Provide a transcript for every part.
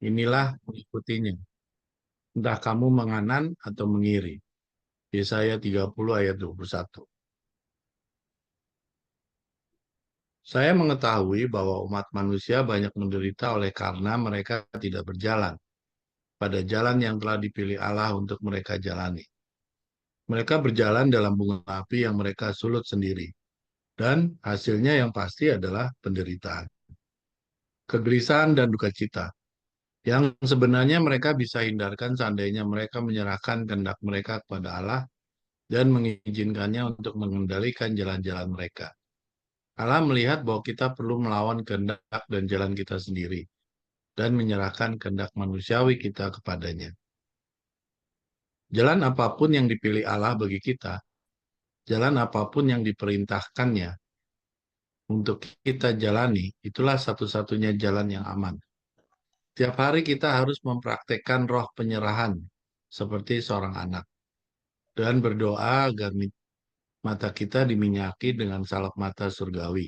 Inilah mengikutinya. Entah kamu menganan atau mengiri. Yesaya 30 ayat 21. Saya mengetahui bahwa umat manusia banyak menderita oleh karena mereka tidak berjalan pada jalan yang telah dipilih Allah untuk mereka jalani. Mereka berjalan dalam bunga api yang mereka sulut sendiri, dan hasilnya yang pasti adalah penderitaan, kegelisahan, dan duka cita, yang sebenarnya mereka bisa hindarkan seandainya mereka menyerahkan kehendak mereka kepada Allah dan mengizinkannya untuk mengendalikan jalan-jalan mereka. Allah melihat bahwa kita perlu melawan kehendak dan jalan kita sendiri, dan menyerahkan kehendak manusiawi kita kepadanya. Jalan apapun yang dipilih Allah bagi kita, jalan apapun yang diperintahkannya untuk kita jalani, itulah satu-satunya jalan yang aman. Tiap hari kita harus mempraktekkan roh penyerahan seperti seorang anak dan berdoa agar mata kita diminyaki dengan salep mata surgawi,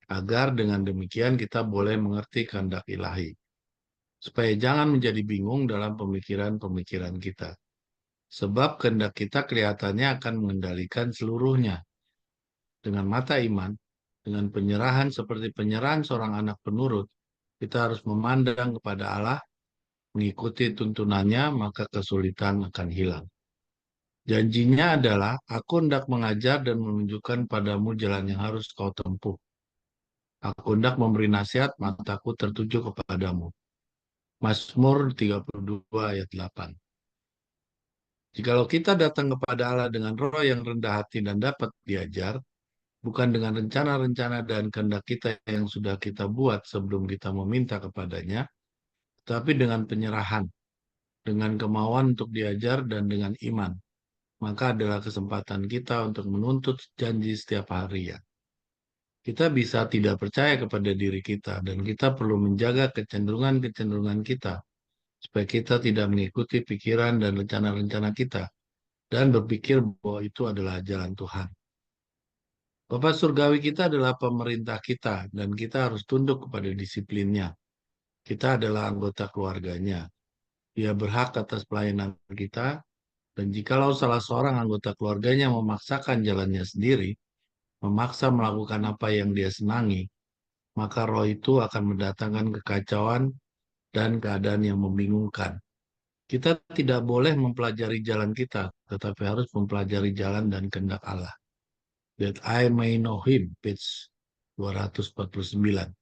agar dengan demikian kita boleh mengerti kehendak ilahi, supaya jangan menjadi bingung dalam pemikiran-pemikiran kita. Sebab kehendak kita kelihatannya akan mengendalikan seluruhnya. Dengan mata iman, dengan penyerahan seperti penyerahan seorang anak penurut, kita harus memandang kepada Allah, mengikuti tuntunannya, maka kesulitan akan hilang. Janjinya adalah, aku hendak mengajar dan menunjukkan padamu jalan yang harus kau tempuh. Aku hendak memberi nasihat, mataku tertuju kepadamu. Mazmur 32 ayat 8. Jikalau kita datang kepada Allah dengan roh yang rendah hati dan dapat diajar, bukan dengan rencana-rencana dan kehendak kita yang sudah kita buat sebelum kita meminta kepadanya, tapi dengan penyerahan, dengan kemauan untuk diajar dan dengan iman, maka adalah kesempatan kita untuk menuntut janji setiap hari ya. Kita bisa tidak percaya kepada diri kita dan kita perlu menjaga kecenderungan-kecenderungan kita supaya kita tidak mengikuti pikiran dan rencana-rencana kita dan berpikir bahwa itu adalah jalan Tuhan. Bapak Surgawi kita adalah pemerintah kita dan kita harus tunduk kepada disiplinnya. Kita adalah anggota keluarganya. Dia berhak atas pelayanan kita, dan jikalau salah seorang anggota keluarganya memaksakan jalannya sendiri, memaksa melakukan apa yang dia senangi, maka roh itu akan mendatangkan kekacauan dan keadaan yang membingungkan. Kita tidak boleh mempelajari jalan kita, tetapi harus mempelajari jalan dan kehendak Allah. That I may know him, page 249.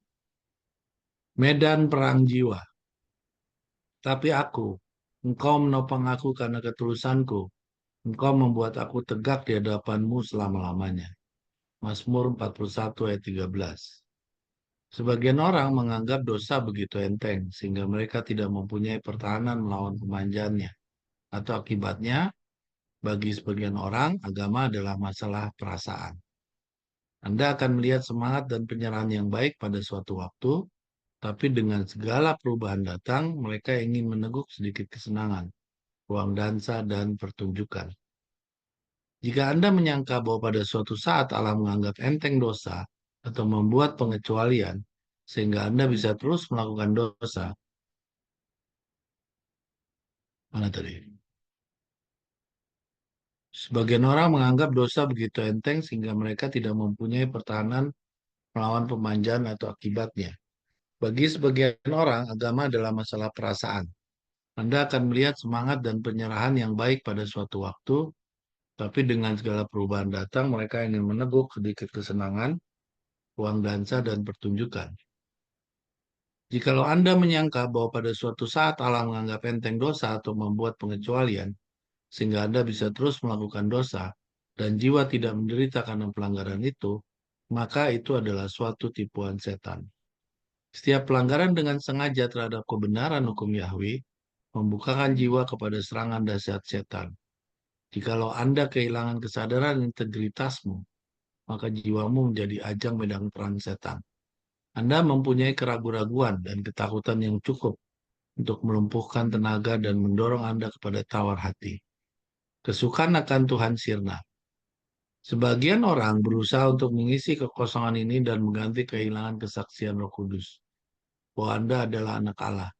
Medan perang jiwa. Tapi aku, engkau menopang aku karena ketulusanku. Engkau membuat aku tegak di hadapanmu selama-lamanya. Mazmur 41 ayat 13. Sebagian orang menganggap dosa begitu enteng, sehingga mereka tidak mempunyai pertahanan melawan pemanjaannya. Atau akibatnya, bagi sebagian orang, agama adalah masalah perasaan. Anda akan melihat semangat dan penyerahan yang baik pada suatu waktu, tapi dengan segala perubahan datang, mereka ingin meneguk sedikit kesenangan, ruang dansa, dan pertunjukan. Jika Anda menyangka bahwa pada suatu saat Allah menganggap enteng dosa atau membuat pengecualian, sehingga Anda bisa terus melakukan dosa, mana tadi? Sebagian orang menganggap dosa begitu enteng sehingga mereka tidak mempunyai pertahanan melawan pemanjaan atau akibatnya. Bagi sebagian orang, agama adalah masalah perasaan. Anda akan melihat semangat dan penyerahan yang baik pada suatu waktu, tapi dengan segala perubahan datang, mereka ingin meneguk sedikit kesenangan, uang dansa, dan pertunjukan. Jikalau Anda menyangka bahwa pada suatu saat Allah menganggap enteng dosa atau membuat pengecualian, sehingga Anda bisa terus melakukan dosa, dan jiwa tidak menderita karena pelanggaran itu, maka itu adalah suatu tipuan setan. Setiap pelanggaran dengan sengaja terhadap kebenaran hukum Yahweh membukakan jiwa kepada serangan dahsyat setan. Jikalau Anda kehilangan kesadaran integritasmu, maka jiwamu menjadi ajang medan perang setan. Anda mempunyai keraguan-raguan dan ketakutan yang cukup untuk melumpuhkan tenaga dan mendorong Anda kepada tawar hati. Kesukaan akan Tuhan sirna. Sebagian orang berusaha untuk mengisi kekosongan ini dan mengganti kehilangan kesaksian Roh Kudus bahwa Anda adalah anak Allah.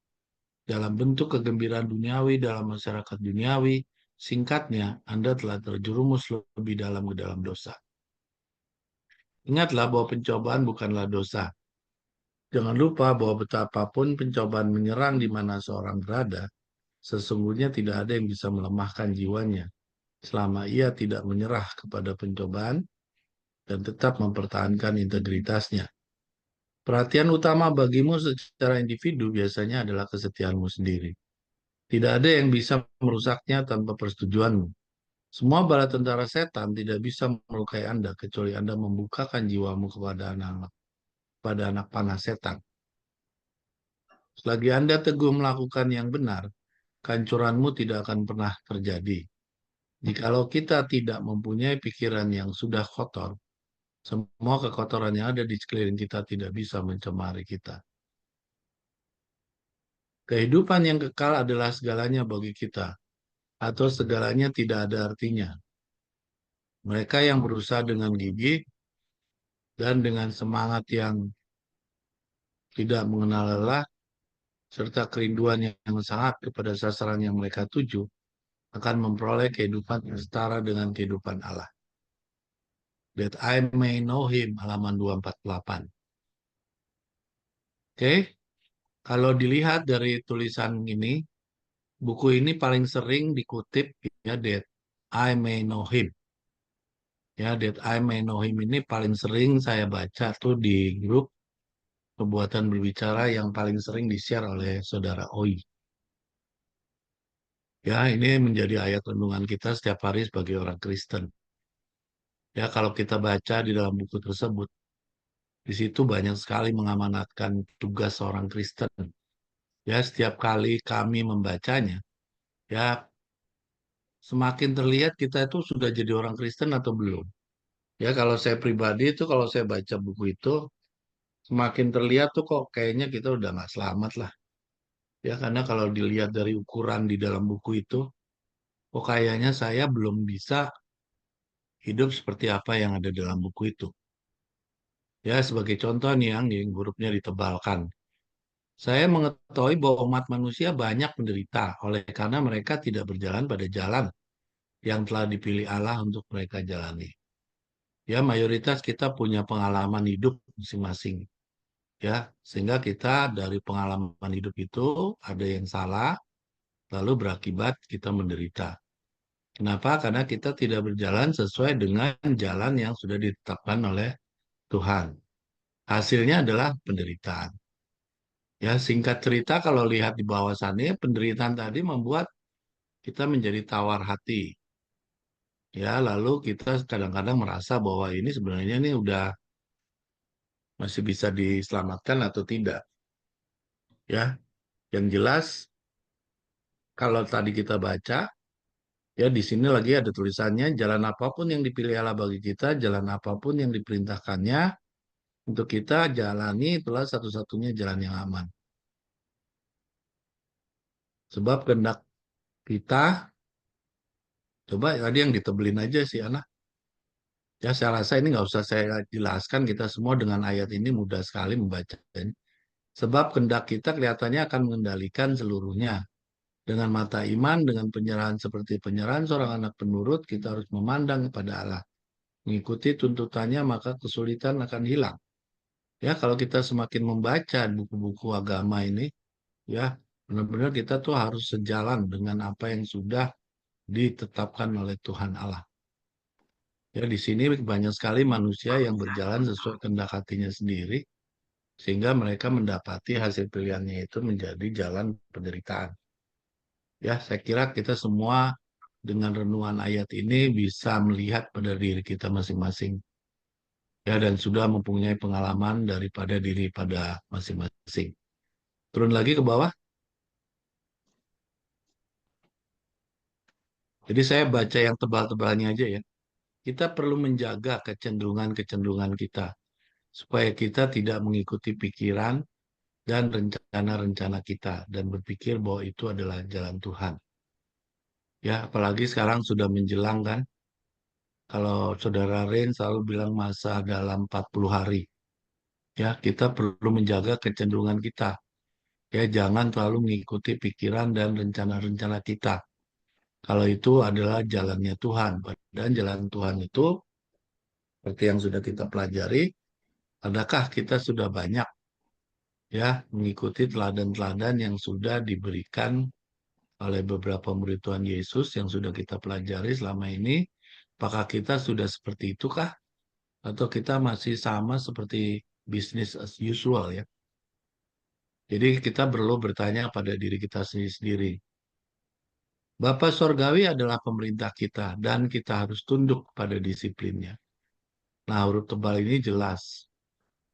dalam bentuk kegembiraan duniawi dalam masyarakat duniawi. Singkatnya, Anda telah terjerumus lebih dalam ke dalam dosa. Ingatlah bahwa pencobaan bukanlah dosa. Jangan lupa bahwa betapapun pencobaan menyerang di mana seorang berada, sesungguhnya tidak ada yang bisa melemahkan jiwanya selama ia tidak menyerah kepada pencobaan dan tetap mempertahankan integritasnya. Perhatian utama bagimu secara individu biasanya adalah kesetiaanmu sendiri. Tidak ada yang bisa merusaknya tanpa persetujuanmu. Semua bala tentara setan tidak bisa melukai Anda kecuali Anda membukakan jiwamu kepada anak panah setan. Selagi Anda teguh melakukan yang benar, kehancuranmu tidak akan pernah terjadi. Jikalau kita tidak mempunyai pikiran yang sudah kotor, semua kekotoran yang ada di sekeliling kita tidak bisa mencemari kita. Kehidupan yang kekal adalah segalanya bagi kita, atau segalanya tidak ada artinya. Mereka yang berusaha dengan gigih dan dengan semangat yang tidak mengenal lelah, serta kerinduan yang sangat kepada sasaran yang mereka tuju, akan memperoleh kehidupan yang setara dengan kehidupan Allah. That I may know him, halaman 248. Oke, kalau dilihat dari tulisan ini, buku ini paling sering dikutip ya, That I may know him. Ya, That I may know him ini paling sering saya baca tuh di grup Kebuatan Berbicara yang paling sering di-share oleh Saudara Oi. Ya, ini menjadi ayat renungan kita setiap hari sebagai orang Kristen. Ya, kalau kita baca di dalam buku tersebut, di situ banyak sekali mengamanatkan tugas seorang Kristen. Ya, setiap kali kami membacanya, ya semakin terlihat kita itu sudah jadi orang Kristen atau belum. Ya, kalau saya pribadi itu, kalau saya baca buku itu, semakin terlihat tuh kok kayaknya kita udah nggak selamat lah. Ya, karena kalau dilihat dari ukuran di dalam buku itu, kok kayaknya saya belum bisa hidup seperti apa yang ada dalam buku itu. Ya, sebagai contoh nih yang hurufnya ditebalkan. Saya mengetahui bahwa umat manusia banyak menderita oleh karena mereka tidak berjalan pada jalan yang telah dipilih Allah untuk mereka jalani. Ya, mayoritas kita punya pengalaman hidup masing-masing. Ya, sehingga kita dari pengalaman hidup itu ada yang salah, lalu berakibat kita menderita. Kenapa? Karena kita tidak berjalan sesuai dengan jalan yang sudah ditetapkan oleh Tuhan. Hasilnya adalah penderitaan. Ya, singkat cerita kalau lihat di bawah sana, penderitaan tadi membuat kita menjadi tawar hati. Ya, lalu kita kadang-kadang merasa bahwa ini sebenarnya ini udah masih bisa diselamatkan atau tidak. Ya, yang jelas kalau tadi kita baca, ya di sini lagi ada tulisannya, jalan apapun yang dipilih Allah bagi kita, jalan apapun yang diperintahkannya untuk kita jalani itulah satu-satunya jalan yang aman. Sebab kehendak kita, coba tadi yang ditebelin aja sih anak. Ya, saya rasa ini nggak usah saya jelaskan, kita semua dengan ayat ini mudah sekali membacanya. Sebab kehendak kita kelihatannya akan mengendalikan seluruhnya. Dengan mata iman, dengan penyerahan seperti penyerahan seorang anak penurut, kita harus memandang kepada Allah. Mengikuti tuntutannya, maka kesulitan akan hilang. Ya, kalau kita semakin membaca buku-buku agama ini, ya, benar-benar kita tuh harus sejalan dengan apa yang sudah ditetapkan oleh Tuhan Allah. Ya, di sini banyak sekali manusia yang berjalan sesuai kehendak hatinya sendiri, sehingga mereka mendapati hasil pilihannya itu menjadi jalan penderitaan. Ya, saya kira kita semua dengan renungan ayat ini bisa melihat pada diri kita masing-masing. Ya, dan sudah mempunyai pengalaman daripada diri pada masing-masing. Turun lagi ke bawah. Jadi saya baca yang tebal-tebalnya aja ya. Kita perlu menjaga kecenderungan-kecenderungan kita supaya kita tidak mengikuti pikiran dan rencana-rencana kita dan berpikir bahwa itu adalah jalan Tuhan. Ya, apalagi sekarang sudah menjelang kan. Kalau Saudara Rain selalu bilang masa dalam 40 hari. Ya, kita perlu menjaga kecenderungan kita. Ya, jangan terlalu mengikuti pikiran dan rencana-rencana kita. Kalau itu adalah jalannya Tuhan. Dan jalan Tuhan itu, seperti yang sudah kita pelajari, adakah kita sudah banyak ya mengikuti teladan-teladan yang sudah diberikan oleh beberapa murid Tuhan Yesus yang sudah kita pelajari selama ini? Apakah kita sudah seperti itukah? Atau kita masih sama seperti business as usual ya? Jadi kita perlu bertanya pada diri kita sendiri-sendiri. Bapa Sorgawi adalah pemerintah kita dan kita harus tunduk pada disiplinnya. Nah, huruf tebal ini jelas.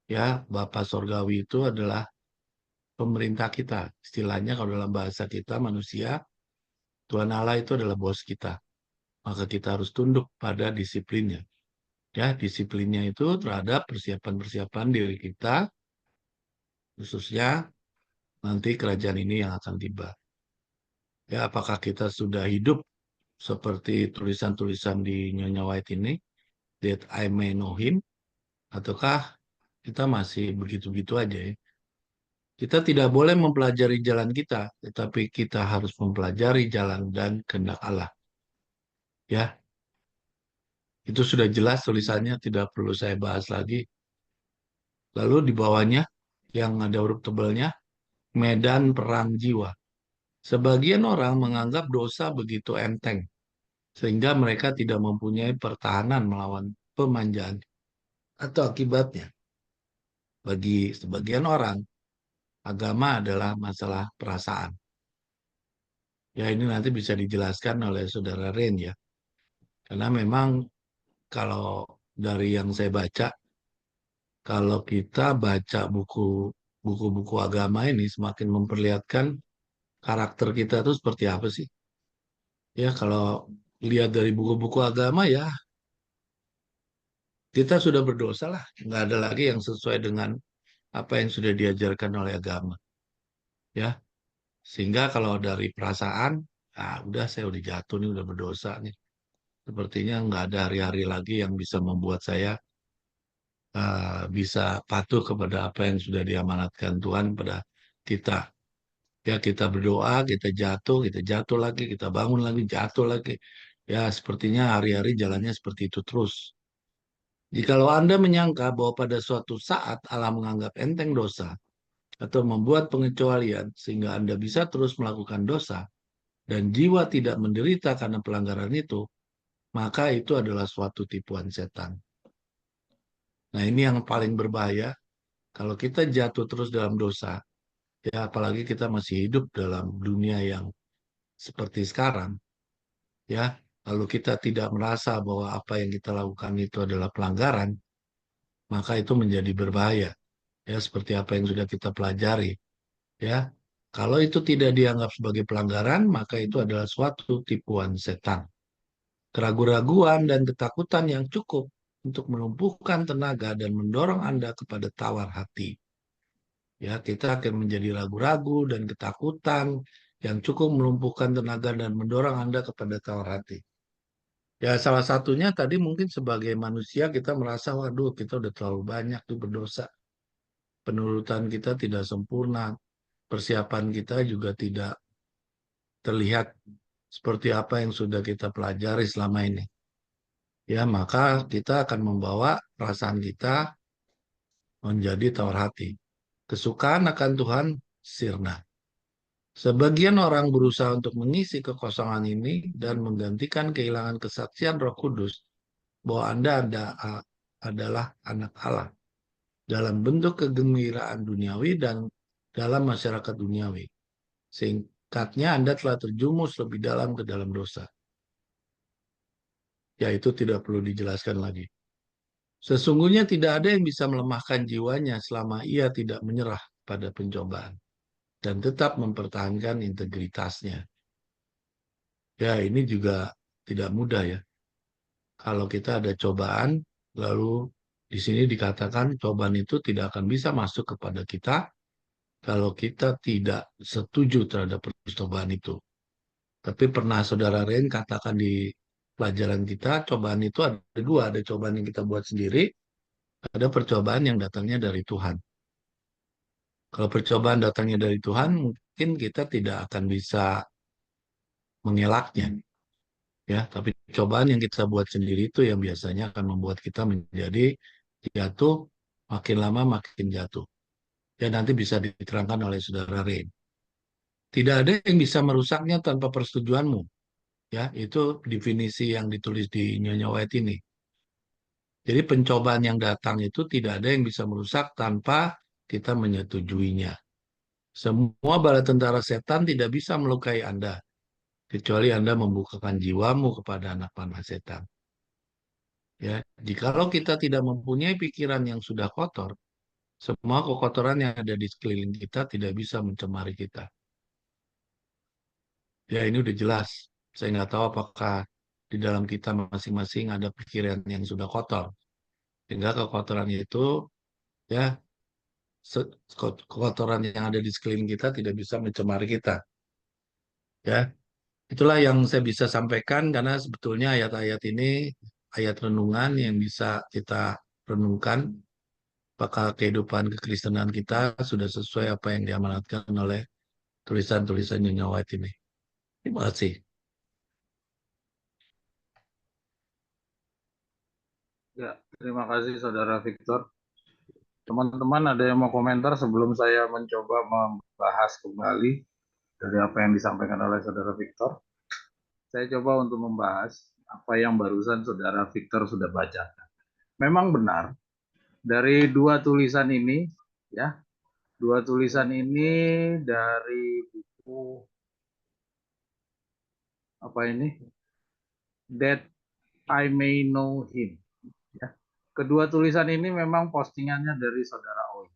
Ya, Bapa Sorgawi itu adalah pemerintah kita. Istilahnya kalau dalam bahasa kita manusia, Tuhan Allah itu adalah bos kita. Maka kita harus tunduk pada disiplinnya. Ya, disiplinnya itu terhadap persiapan-persiapan diri kita, khususnya nanti kerajaan ini yang akan tiba. Ya, apakah kita sudah hidup seperti tulisan-tulisan di Nyonya White ini, that I may know him, ataukah kita masih begitu-begitu aja ya. Kita tidak boleh mempelajari jalan kita, tetapi kita harus mempelajari jalan dan kehendak Allah. Ya, itu sudah jelas tulisannya, tidak perlu saya bahas lagi. Lalu di bawahnya yang ada huruf tebalnya, medan perang jiwa. Sebagian orang menganggap dosa begitu enteng, sehingga mereka tidak mempunyai pertahanan melawan pemanjaan atau akibatnya. Bagi sebagian orang, agama adalah masalah perasaan. Ya, ini nanti bisa dijelaskan oleh Saudara Ren ya. Karena memang kalau dari yang saya baca, kalau kita baca buku-buku agama ini semakin memperlihatkan karakter kita itu seperti apa sih? Ya, kalau lihat dari buku-buku agama ya, kita sudah berdosa lah. Nggak ada lagi yang sesuai dengan apa yang sudah diajarkan oleh agama. Ya, sehingga kalau dari perasaan, ah udah saya udah jatuh nih, udah berdosa nih. Sepertinya nggak ada hari-hari lagi yang bisa membuat saya bisa patuh kepada apa yang sudah diamanatkan Tuhan pada kita. Ya, kita berdoa, kita jatuh lagi, kita bangun lagi, jatuh lagi. Ya, sepertinya hari-hari jalannya seperti itu terus. Jikalau Anda menyangka bahwa pada suatu saat Allah menganggap enteng dosa atau membuat pengecualian sehingga Anda bisa terus melakukan dosa dan jiwa tidak menderita karena pelanggaran itu, maka itu adalah suatu tipuan setan. Nah, ini yang paling berbahaya. Kalau kita jatuh terus dalam dosa, ya apalagi kita masih hidup dalam dunia yang seperti sekarang, ya, lalu kita tidak merasa bahwa apa yang kita lakukan itu adalah pelanggaran, maka itu menjadi berbahaya. Ya, seperti apa yang sudah kita pelajari, ya. Kalau itu tidak dianggap sebagai pelanggaran, maka itu adalah suatu tipuan setan. Keraguan-raguan dan ketakutan yang cukup untuk menumpukan tenaga dan mendorong Anda kepada tawar hati. Ya, kita akan menjadi ragu-ragu dan ketakutan yang cukup melumpuhkan tenaga dan mendorong Anda kepada tawar hati. Ya, salah satunya tadi mungkin sebagai manusia kita merasa, waduh, kita udah terlalu banyak tuh berdosa. Penurutan kita tidak sempurna, persiapan kita juga tidak terlihat seperti apa yang sudah kita pelajari selama ini. Ya, maka kita akan membawa perasaan kita menjadi tawar hati. Kesukaan akan Tuhan sirna. Sebagian orang berusaha untuk mengisi kekosongan ini dan menggantikan kehilangan kesaksian Roh Kudus bahwa adalah anak Allah dalam bentuk kegembiraan duniawi dan dalam masyarakat duniawi. Singkatnya, Anda telah terjumus lebih dalam ke dalam dosa. Ya, itu tidak perlu dijelaskan lagi. Sesungguhnya tidak ada yang bisa melemahkan jiwanya selama ia tidak menyerah pada pencobaan dan tetap mempertahankan integritasnya. Ya, ini juga tidak mudah ya. Kalau kita ada cobaan, lalu di sini dikatakan cobaan itu tidak akan bisa masuk kepada kita kalau kita tidak setuju terhadap percobaan itu. Tapi pernah Saudara Ren katakan di pelajaran kita, cobaan itu ada dua. Ada cobaan yang kita buat sendiri, ada percobaan yang datangnya dari Tuhan. Kalau percobaan datangnya dari Tuhan, mungkin kita tidak akan bisa mengelaknya, ya. Tapi cobaan yang kita buat sendiri itu yang biasanya akan membuat kita menjadi jatuh, makin lama makin jatuh. Ya, nanti bisa diterangkan oleh Saudara Ray. Tidak ada yang bisa merusaknya tanpa persetujuanmu. Ya, itu definisi yang ditulis di Nyonya White ini. Jadi pencobaan yang datang itu tidak ada yang bisa merusak tanpa kita menyetujuinya. Semua bala tentara setan tidak bisa melukai Anda, kecuali Anda membukakan jiwamu kepada anak panah setan. Ya, jikalau kita tidak mempunyai pikiran yang sudah kotor, semua kekotoran yang ada di sekeliling kita tidak bisa mencemari kita. Ya, ini udah jelas. Saya nggak tahu apakah di dalam kita masing-masing ada pikiran yang sudah kotor. Sehingga kekotoran itu, ya, kekotoran yang ada di sekeliling kita tidak bisa mencemari kita. Ya, itulah yang saya bisa sampaikan karena sebetulnya ayat-ayat ini ayat renungan yang bisa kita renungkan apakah kehidupan kekristenan kita sudah sesuai apa yang diamanatkan oleh tulisan-tulisan Nyonya White ini. Terima kasih. Ya, terima kasih Saudara Victor. Teman-teman ada yang mau komentar sebelum saya mencoba membahas kembali dari apa yang disampaikan oleh Saudara Victor? Saya coba untuk membahas apa yang barusan Saudara Victor sudah baca. Memang benar, dari dua tulisan ini, ya, dua tulisan ini dari buku apa ini? That I May Know Him. Ya. Kedua tulisan ini memang postingannya dari Saudara Oi.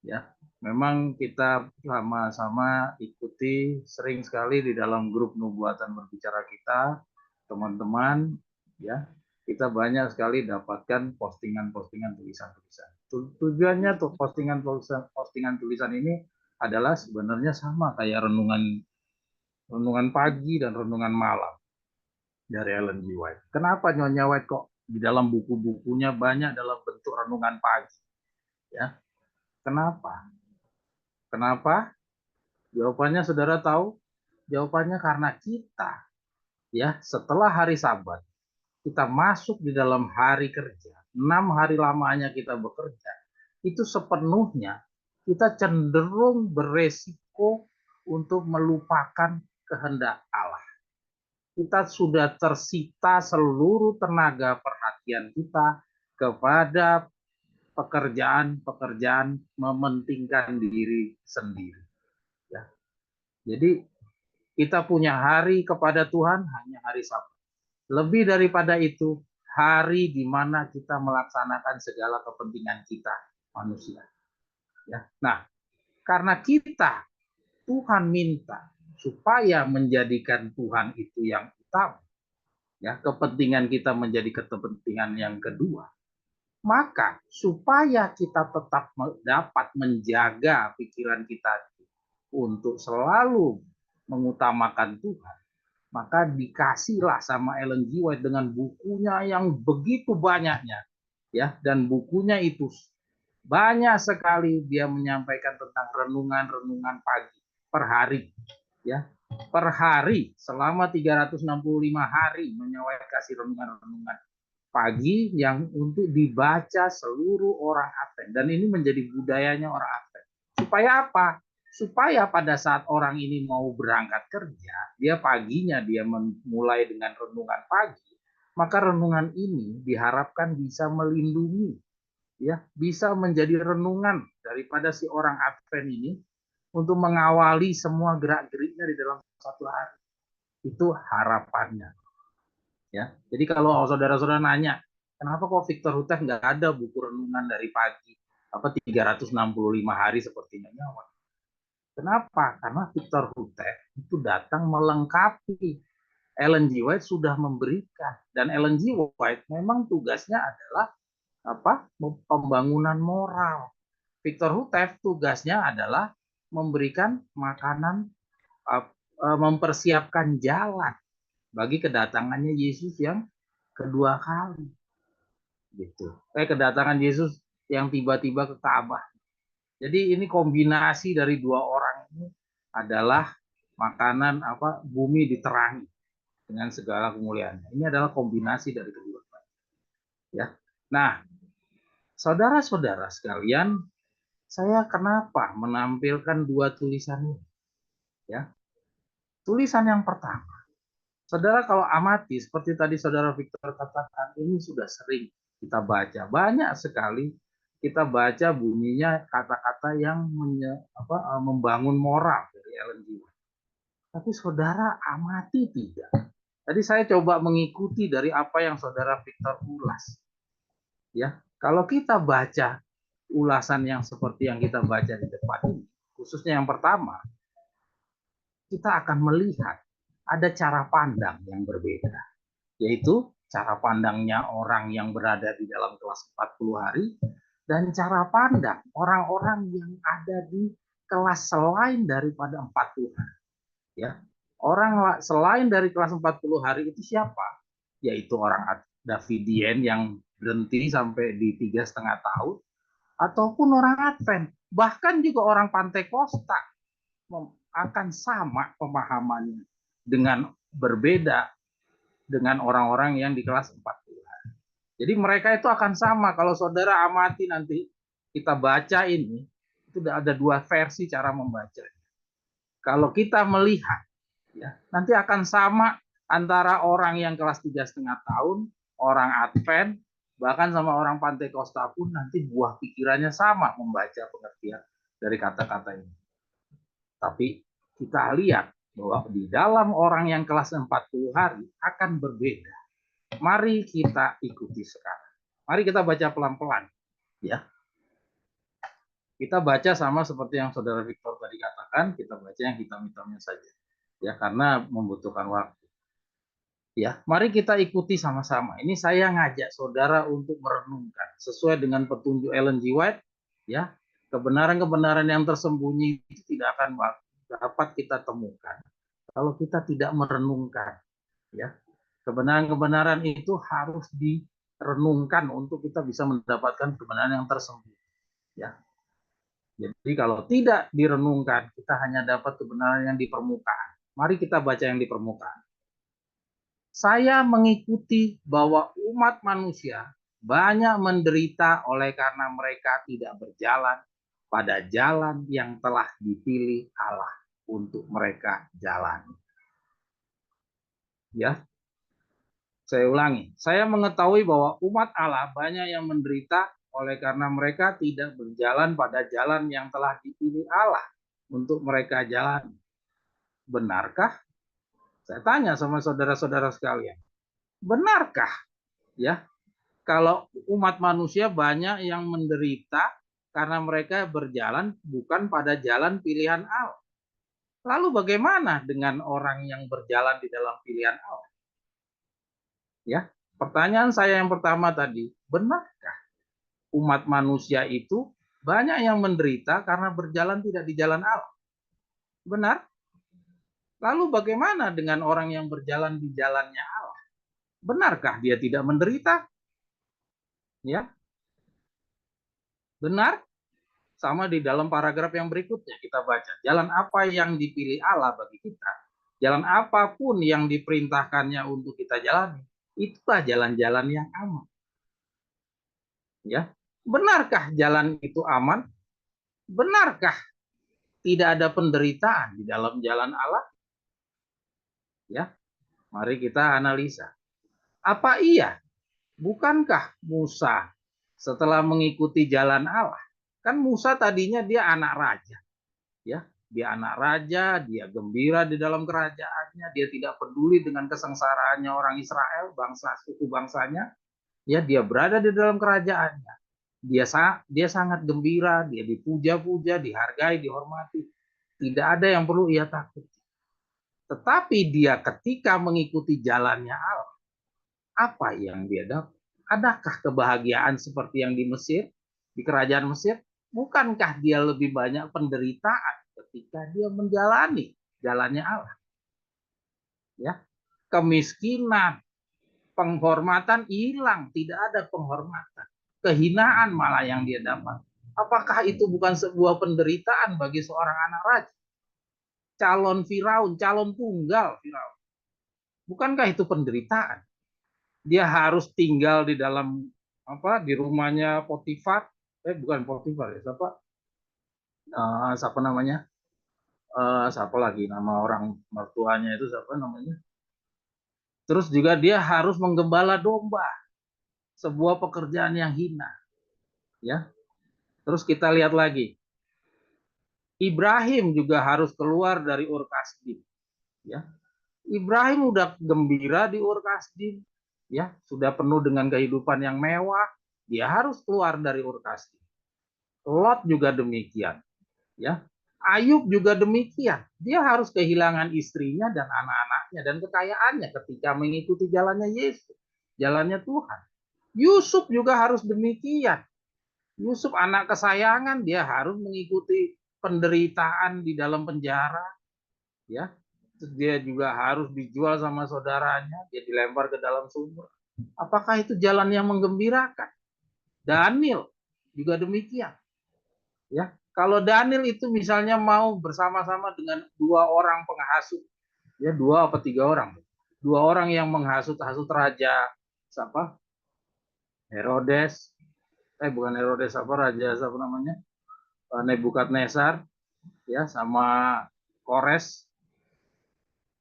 Ya, memang kita sama-sama ikuti sering sekali di dalam grup Nubuatan Berbicara kita, teman-teman, ya, kita banyak sekali dapatkan postingan-postingan tulisan-tulisan. Tujuannya tuh postingan tulisan ini adalah sebenarnya sama kayak renungan renungan pagi dan renungan malam dari Ellen G. White. Kenapa Nyonya White kok di dalam buku-bukunya banyak dalam bentuk renungan pagi? Ya, kenapa? Kenapa? Jawabannya saudara tahu? Jawabannya karena kita, ya, setelah hari Sabat, kita masuk di dalam hari kerja, 6 hari lamanya kita bekerja, itu sepenuhnya kita cenderung beresiko untuk melupakan kehendak Allah. Kita sudah tersita seluruh tenaga perhatian kita kepada pekerjaan-pekerjaan mementingkan diri sendiri. Ya. Jadi kita punya hari kepada Tuhan hanya hari Sabat. Lebih daripada itu, hari di mana kita melaksanakan segala kepentingan kita manusia. Ya. Nah, karena kita Tuhan minta supaya menjadikan Tuhan itu yang utama, ya, kepentingan kita menjadi kepentingan yang kedua, maka supaya kita tetap dapat menjaga pikiran kita untuk selalu mengutamakan Tuhan, maka dikasihlah sama Ellen G. White dengan bukunya yang begitu banyaknya, ya, dan bukunya itu banyak sekali dia menyampaikan tentang renungan-renungan pagi per hari, ya, per hari selama 365 hari menyawai kasih renungan-renungan pagi yang untuk dibaca seluruh orang Advent, dan ini menjadi budayanya orang Advent. Supaya apa? Supaya pada saat orang ini mau berangkat kerja, dia paginya dia memulai dengan renungan pagi, maka renungan ini diharapkan bisa melindungi, ya, bisa menjadi renungan daripada si orang Advent ini untuk mengawali semua gerak-geriknya di dalam satu hari. Itu harapannya. Ya, jadi kalau saudara-saudara nanya, kenapa kok Victor Hutef nggak ada buku renungan dari pagi apa 365 hari seperti Nyawa? Kenapa? Karena Victor Hutef itu datang melengkapi. Ellen G. White sudah memberikan, dan Ellen G. White memang tugasnya adalah apa? Pembangunan moral. Victor Hutef tugasnya adalah memberikan makanan, mempersiapkan jalan bagi kedatangannya Yesus yang kedua kali, gitu. Kedatangan Yesus yang tiba-tiba ke Ka'bah. Jadi ini kombinasi dari dua orang ini adalah makanan bumi diterangi dengan segala kemuliaannya. Ini adalah kombinasi dari kedua. Ya. Nah, saudara-saudara sekalian, saya kenapa menampilkan dua tulisan ini? Ya. Tulisan yang pertama, saudara kalau amati seperti tadi saudara Victor katakan, ini sudah sering kita baca. Banyak sekali kita baca bunyinya kata-kata yang membangun moral dari Ellen G. White. Tapi saudara amati tidak. Tadi saya coba mengikuti dari apa yang saudara Victor ulas. Ya, kalau kita baca ulasan yang seperti yang kita baca di depan ini, khususnya yang pertama, kita akan melihat ada cara pandang yang berbeda, yaitu cara pandangnya orang yang berada di dalam kelas 40 hari dan cara pandang orang-orang yang ada di kelas selain daripada 40 hari. Ya. Orang selain dari kelas 40 hari itu siapa? Yaitu orang Davidian yang berhenti sampai di 3,5 tahun, ataupun orang Advent, bahkan juga orang Pantekosta akan sama pemahamannya dengan berbeda dengan orang-orang yang di kelas 40. Jadi mereka itu akan sama. Kalau saudara amati nanti kita baca ini, itu ada dua versi cara membaca. Kalau kita melihat, ya, nanti akan sama antara orang yang kelas 3,5 tahun, orang Advent, bahkan sama orang Pantekosta pun nanti buah pikirannya sama membaca pengertian dari kata-kata ini. Tapi kita lihat bahwa di dalam orang yang kelas 40 hari akan berbeda. Mari kita ikuti sekarang. Mari kita baca pelan-pelan. Ya. Kita baca sama seperti yang saudara Victor tadi katakan, kita baca yang hitam-hitamnya saja. Ya, karena membutuhkan waktu. Ya, mari kita ikuti sama-sama. Ini saya ngajak saudara untuk merenungkan sesuai dengan petunjuk Ellen G. White, ya. Kebenaran-kebenaran yang tersembunyi itu tidak akan dapat kita temukan kalau kita tidak merenungkan, ya. Kebenaran-kebenaran itu harus direnungkan untuk kita bisa mendapatkan kebenaran yang tersembunyi, ya. Jadi kalau tidak direnungkan, kita hanya dapat kebenaran yang di permukaan. Mari kita baca yang di permukaan. Saya mengikuti bahwa umat manusia banyak menderita oleh karena mereka tidak berjalan pada jalan yang telah dipilih Allah untuk mereka jalani. Ya, saya ulangi. Saya mengetahui bahwa umat Allah banyak yang menderita oleh karena mereka tidak berjalan pada jalan yang telah dipilih Allah untuk mereka jalani. Benarkah? Saya tanya sama saudara-saudara sekalian. Benarkah? Ya, kalau umat manusia banyak yang menderita karena mereka berjalan bukan pada jalan pilihan Allah. Lalu bagaimana dengan orang yang berjalan di dalam pilihan Allah? Ya, pertanyaan saya yang pertama tadi, benarkah umat manusia itu banyak yang menderita karena berjalan tidak di jalan Allah? Benar? Lalu bagaimana dengan orang yang berjalan di jalannya Allah? Benarkah dia tidak menderita? Ya, benar? Sama di dalam paragraf yang berikutnya kita baca. Jalan apa yang dipilih Allah bagi kita, jalan apapun yang diperintahkannya untuk kita jalani, itulah jalan-jalan yang aman. Ya, benarkah jalan itu aman? Benarkah tidak ada penderitaan di dalam jalan Allah? Ya, mari kita analisa. Apa iya? Bukankah Musa setelah mengikuti jalan Allah? Kan Musa tadinya dia anak raja. Ya, dia anak raja, dia gembira di dalam kerajaannya, dia tidak peduli dengan kesengsaraannya orang Israel, bangsa suku bangsanya. Ya, dia berada di dalam kerajaannya. Dia sangat gembira, dia dipuja-puja, dihargai, dihormati. Tidak ada yang perlu ia takut. Tetapi dia ketika mengikuti jalannya Allah, apa yang dia dapat? Adakah kebahagiaan seperti yang di Mesir, di kerajaan Mesir? Bukankah dia lebih banyak penderitaan ketika dia menjalani jalannya Allah? Ya, kemiskinan, penghormatan hilang, tidak ada penghormatan. Kehinaan malah yang dia dapat. Apakah itu bukan sebuah penderitaan bagi seorang anak raja? Calon Firaun, calon tunggal Firaun. Bukankah itu penderitaan? Dia harus tinggal di dalam di rumahnya Potifar. Bukan Potifar ya, siapa namanya? Siapa lagi nama orang mertuanya itu siapa namanya? Terus juga dia harus menggembala domba, sebuah pekerjaan yang hina, ya. Terus kita lihat lagi, Ibrahim juga harus keluar dari Ur Kasdim, ya. Ibrahim udah gembira di Ur Kasdim, ya, sudah penuh dengan kehidupan yang mewah, dia harus keluar dari Ur Kasdim. Lot juga demikian, ya. Ayub juga demikian, dia harus kehilangan istrinya dan anak-anaknya dan kekayaannya ketika mengikuti jalannya Yesus, jalannya Tuhan. Yusuf juga harus demikian. Yusuf anak kesayangan, dia harus mengikuti penderitaan di dalam penjara, ya. Terus dia juga harus dijual sama saudaranya, dia dilempar ke dalam sumur. Apakah itu jalan yang menggembirakan? Daniel juga demikian, ya. Kalau Daniel itu misalnya mau bersama-sama dengan dua orang penghasut, ya, dua atau tiga orang, dua orang yang menghasut-hasut raja siapa? Herodes, bukan Herodes, raja siapa namanya? Nebukadnezar, ya, sama Kores,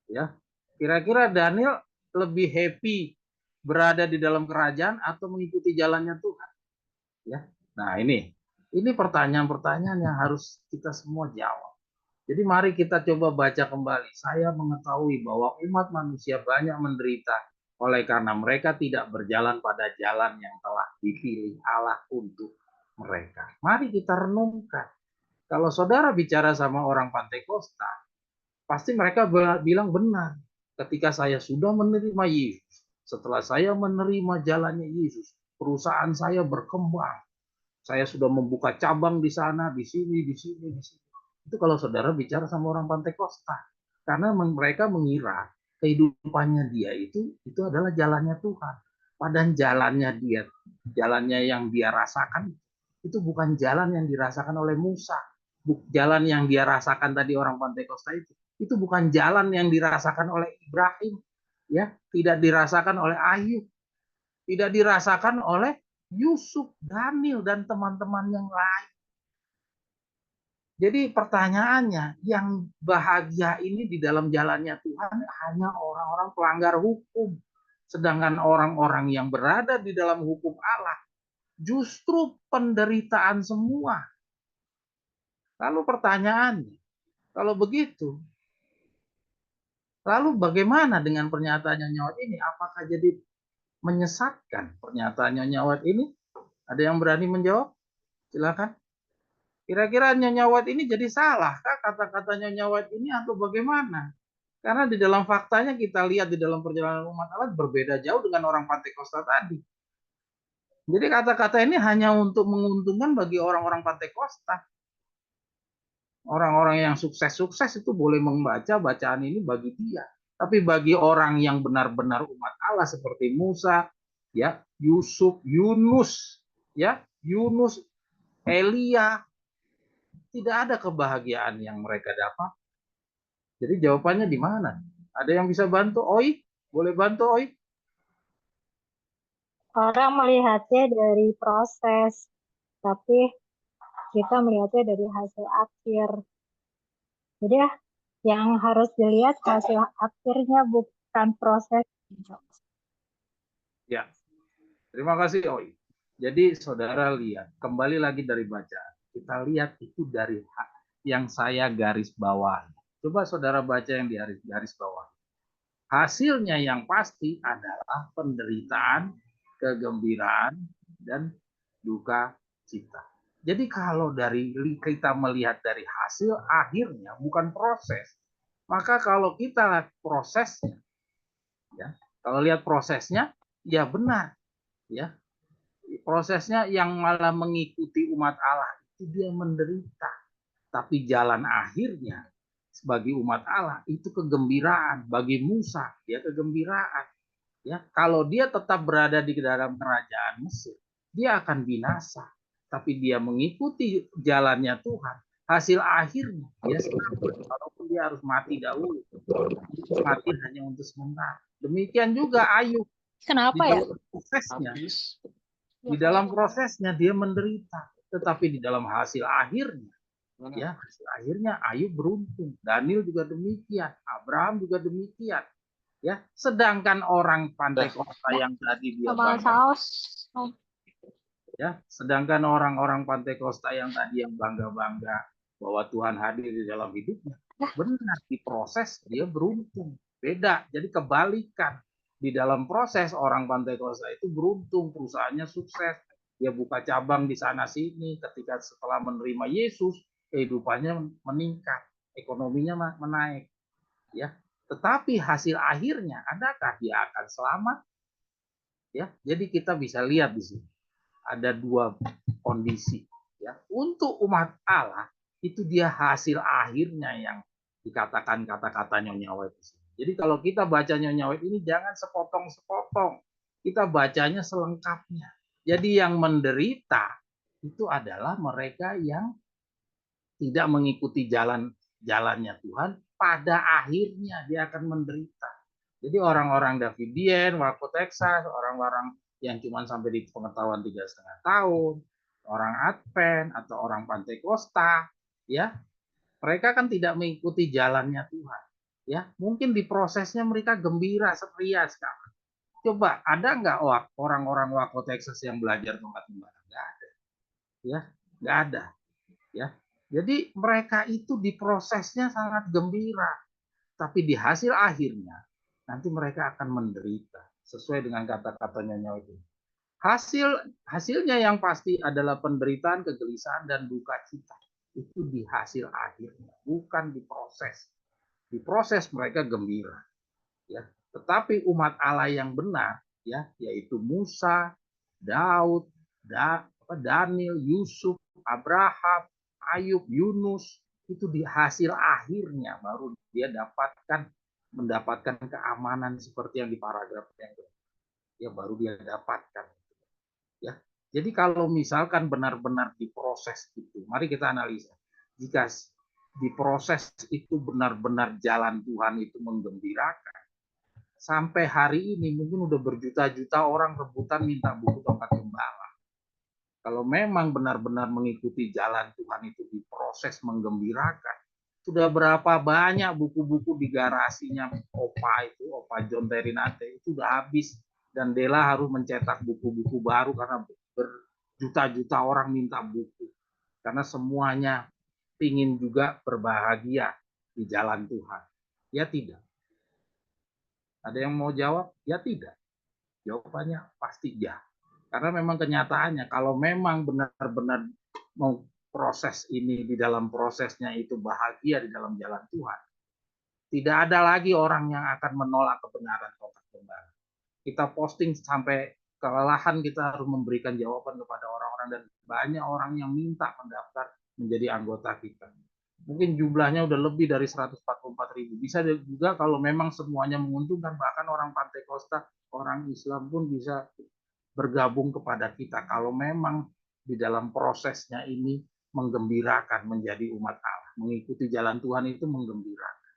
ya. Kira-kira Daniel lebih happy berada di dalam kerajaan atau mengikuti jalannya Tuhan, ya. Nah, ini pertanyaan-pertanyaan yang harus kita semua jawab. Jadi mari kita coba baca kembali. Saya mengetahui bahwa umat manusia banyak menderita oleh karena mereka tidak berjalan pada jalan yang telah dipilih Allah untuk mereka. Mari kita renungkan. Kalau saudara bicara sama orang Pantai Kosta, pasti mereka bilang benar. Ketika saya sudah menerima Yesus, setelah saya menerima jalannya Yesus, perusahaan saya berkembang. Saya sudah membuka cabang di sana, di sini, di sini, di sini. Itu kalau saudara bicara sama orang Pantai Kosta. Karena mereka mengira kehidupannya dia itu adalah jalannya Tuhan. Padahal jalannya yang dia rasakan, itu bukan jalan yang dirasakan oleh Musa. Jalan yang dia rasakan tadi orang Pantai Kosta itu bukan jalan yang dirasakan oleh Ibrahim, ya, tidak dirasakan oleh Ayub, tidak dirasakan oleh Yusuf, Daniel, dan teman-teman yang lain. Jadi pertanyaannya, yang bahagia ini di dalam jalannya Tuhan hanya orang-orang pelanggar hukum. Sedangkan orang-orang yang berada di dalam hukum Allah justru penderitaan semua. Lalu pertanyaannya, kalau begitu, lalu bagaimana dengan pernyataan Nyonya Wat ini? Apakah jadi menyesatkan pernyataan Nyonya Wat ini? Ada yang berani menjawab? Silakan. Kira-kira Nyonya Wat ini jadi salah kah kata-kata Nyonya Wat ini atau bagaimana? Karena di dalam faktanya kita lihat di dalam perjalanan umat Allah berbeda jauh dengan orang Pantai Kosta tadi. Jadi kata-kata ini hanya untuk menguntungkan bagi orang-orang Pantai Kosta. Orang-orang yang sukses-sukses itu boleh membaca bacaan ini bagi dia. Tapi bagi orang yang benar-benar umat Allah seperti Musa, ya, Yusuf, Yunus, ya, Yunus, Elia, tidak ada kebahagiaan yang mereka dapat. Jadi jawabannya di mana? Ada yang bisa bantu? Oi, boleh bantu Oi? Orang melihatnya dari proses, tapi kita melihatnya dari hasil akhir. Jadi yang harus dilihat hasil akhirnya, bukan proses. Ya, terima kasih Oi. Jadi saudara lihat, kembali lagi dari bacaan. Kita lihat itu dari yang saya garis bawah. Coba saudara baca yang di garis bawah. Hasilnya yang pasti adalah penderitaan, kegembiraan, dan duka cita. Jadi kalau dari kita melihat dari hasil akhirnya, bukan proses, maka kalau kita lihat prosesnya, ya, kalau lihat prosesnya, ya benar, ya, prosesnya yang malah mengikuti umat Allah itu dia menderita, tapi jalan akhirnya bagi umat Allah itu kegembiraan. Bagi Musa dia kegembiraan, ya. Kalau dia tetap berada di dalam kerajaan Mesir, dia akan binasa. tapi dia mengikuti jalannya Tuhan, hasil akhirnya dia selamat, walaupun dia harus mati dahulu. Mati hanya untuk sementara. Demikian juga Ayub. Kenapa Di ya? dalam prosesnya, Habis. di dalam prosesnya dia menderita, tetapi di dalam hasil akhirnya, ya hasil akhirnya Ayub beruntung. Daniel juga demikian, Abraham juga demikian. Ya, sedangkan orang pantai kota yang tadi dia Sama bangga, saus. ya, sedangkan orang-orang pantai Kosta yang tadi yang bangga-bangga bahwa Tuhan hadir di dalam hidupnya, benar di proses dia beruntung. Beda, jadi kebalikan. Di dalam proses orang pantai Kosta itu beruntung, perusahaannya sukses, dia buka cabang di sana sini. Ketika setelah menerima Yesus, kehidupannya meningkat, ekonominya menaik, ya. Tetapi hasil akhirnya, adakah dia akan selamat? Ya, jadi kita bisa lihat di sini ada dua kondisi. Ya, untuk umat Allah itu dia hasil akhirnya yang dikatakan kata-kata Nyonya White. Jadi kalau kita baca Nyonya White ini jangan sepotong-sepotong. Kita bacanya selengkapnya. Jadi yang menderita itu adalah mereka yang tidak mengikuti jalannya Tuhan, pada akhirnya dia akan menderita. Jadi orang-orang Davidian, Waco Texas, orang-orang yang cuma sampai di pengetahuan 3,5 tahun, orang Advent atau orang Pantai Costa, ya, mereka kan tidak mengikuti jalannya Tuhan. Ya, mungkin di prosesnya mereka gembira, ceria sekali. Coba ada nggak orang-orang Waco Texas yang belajar tongkat-tongkatan? Nggak ada, ya, nggak ada, ya. Jadi mereka itu di prosesnya sangat gembira, tapi di hasil akhirnya nanti mereka akan menderita sesuai dengan kata-katanya Nyonya itu. Hasilnya yang pasti adalah penderitaan, kegelisahan dan duka cita. Itu di hasil akhirnya, bukan di proses. Di proses mereka gembira, ya. Tetapi umat Allah yang benar, ya, yaitu Musa, Daud, Daniel, Yusuf, Abraham, Ayub, Yunus, itu di hasil akhirnya baru dia mendapatkan keamanan seperti yang di paragraf yang kedua. Ya baru dia dapatkan. Ya. Jadi kalau misalkan benar-benar diproses itu, mari kita analisa. Jika diproses itu benar-benar jalan Tuhan itu menggembirakan, sampai hari ini mungkin udah berjuta-juta orang rebutan minta buku tongkat gembala. Kalau memang benar-benar mengikuti jalan Tuhan itu diproses menggembirakan, sudah berapa banyak buku-buku di garasinya Opa John Terinate itu udah habis, dan Dela harus mencetak buku-buku baru karena berjuta-juta orang minta buku, karena semuanya ingin juga berbahagia di jalan Tuhan. Ya tidak? Ada yang mau jawab? Ya tidak. Jawabannya pasti ya. Karena memang kenyataannya kalau memang benar-benar mau proses ini, di dalam prosesnya itu bahagia di dalam jalan Tuhan, tidak ada lagi orang yang akan menolak kebenaran tongkat gembala. Kita posting sampai kelelahan, kita harus memberikan jawaban kepada orang-orang, dan banyak orang yang minta mendaftar menjadi anggota kita. Mungkin jumlahnya udah lebih dari 144.000. Bisa juga kalau memang semuanya menguntungkan, bahkan orang Pantai Costa, orang Islam pun bisa bergabung kepada kita kalau memang di dalam prosesnya ini menggembirakan menjadi umat Allah. Mengikuti jalan Tuhan itu menggembirakan.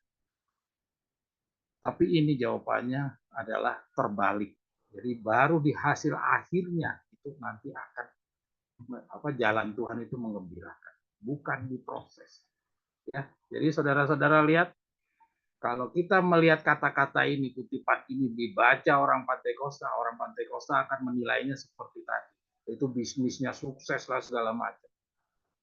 Tapi ini jawabannya adalah terbalik. Jadi baru di hasil akhirnya itu nanti akan jalan Tuhan itu menggembirakan, bukan di proses. Ya, jadi saudara-saudara lihat, kalau kita melihat kata-kata ini, kutipan ini dibaca orang Pantai Costa akan menilainya seperti tadi. Itu bisnisnya sukses lah segala macam.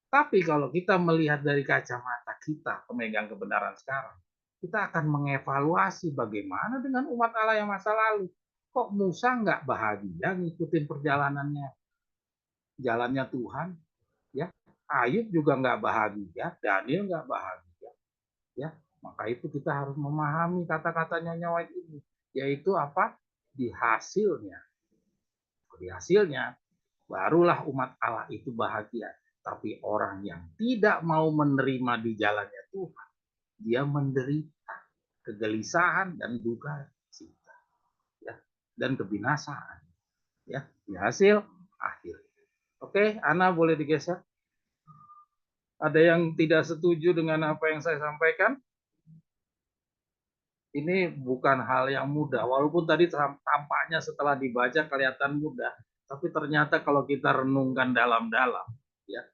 Tapi kalau kita melihat dari kacamata kita, pemegang kebenaran sekarang, kita akan mengevaluasi bagaimana dengan umat Allah yang masa lalu. Kok Musa nggak bahagia ngikutin perjalanannya, jalannya Tuhan? Ya, Ayub juga nggak bahagia, Daniel nggak bahagia. Ya, maka itu kita harus memahami kata-katanya Nyonya White ini, yaitu apa? Di hasilnya barulah umat Allah itu bahagia. Tapi orang yang tidak mau menerima di jalannya Tuhan, dia menderita kegelisahan dan duka cita, ya, dan kebinasaan, ya, di hasil akhir. Oke, Ana boleh digeser. Ada yang tidak setuju dengan apa yang saya sampaikan? Ini bukan hal yang mudah. Walaupun tadi tampaknya setelah dibaca kelihatan mudah, tapi ternyata kalau kita renungkan dalam-dalam, ya,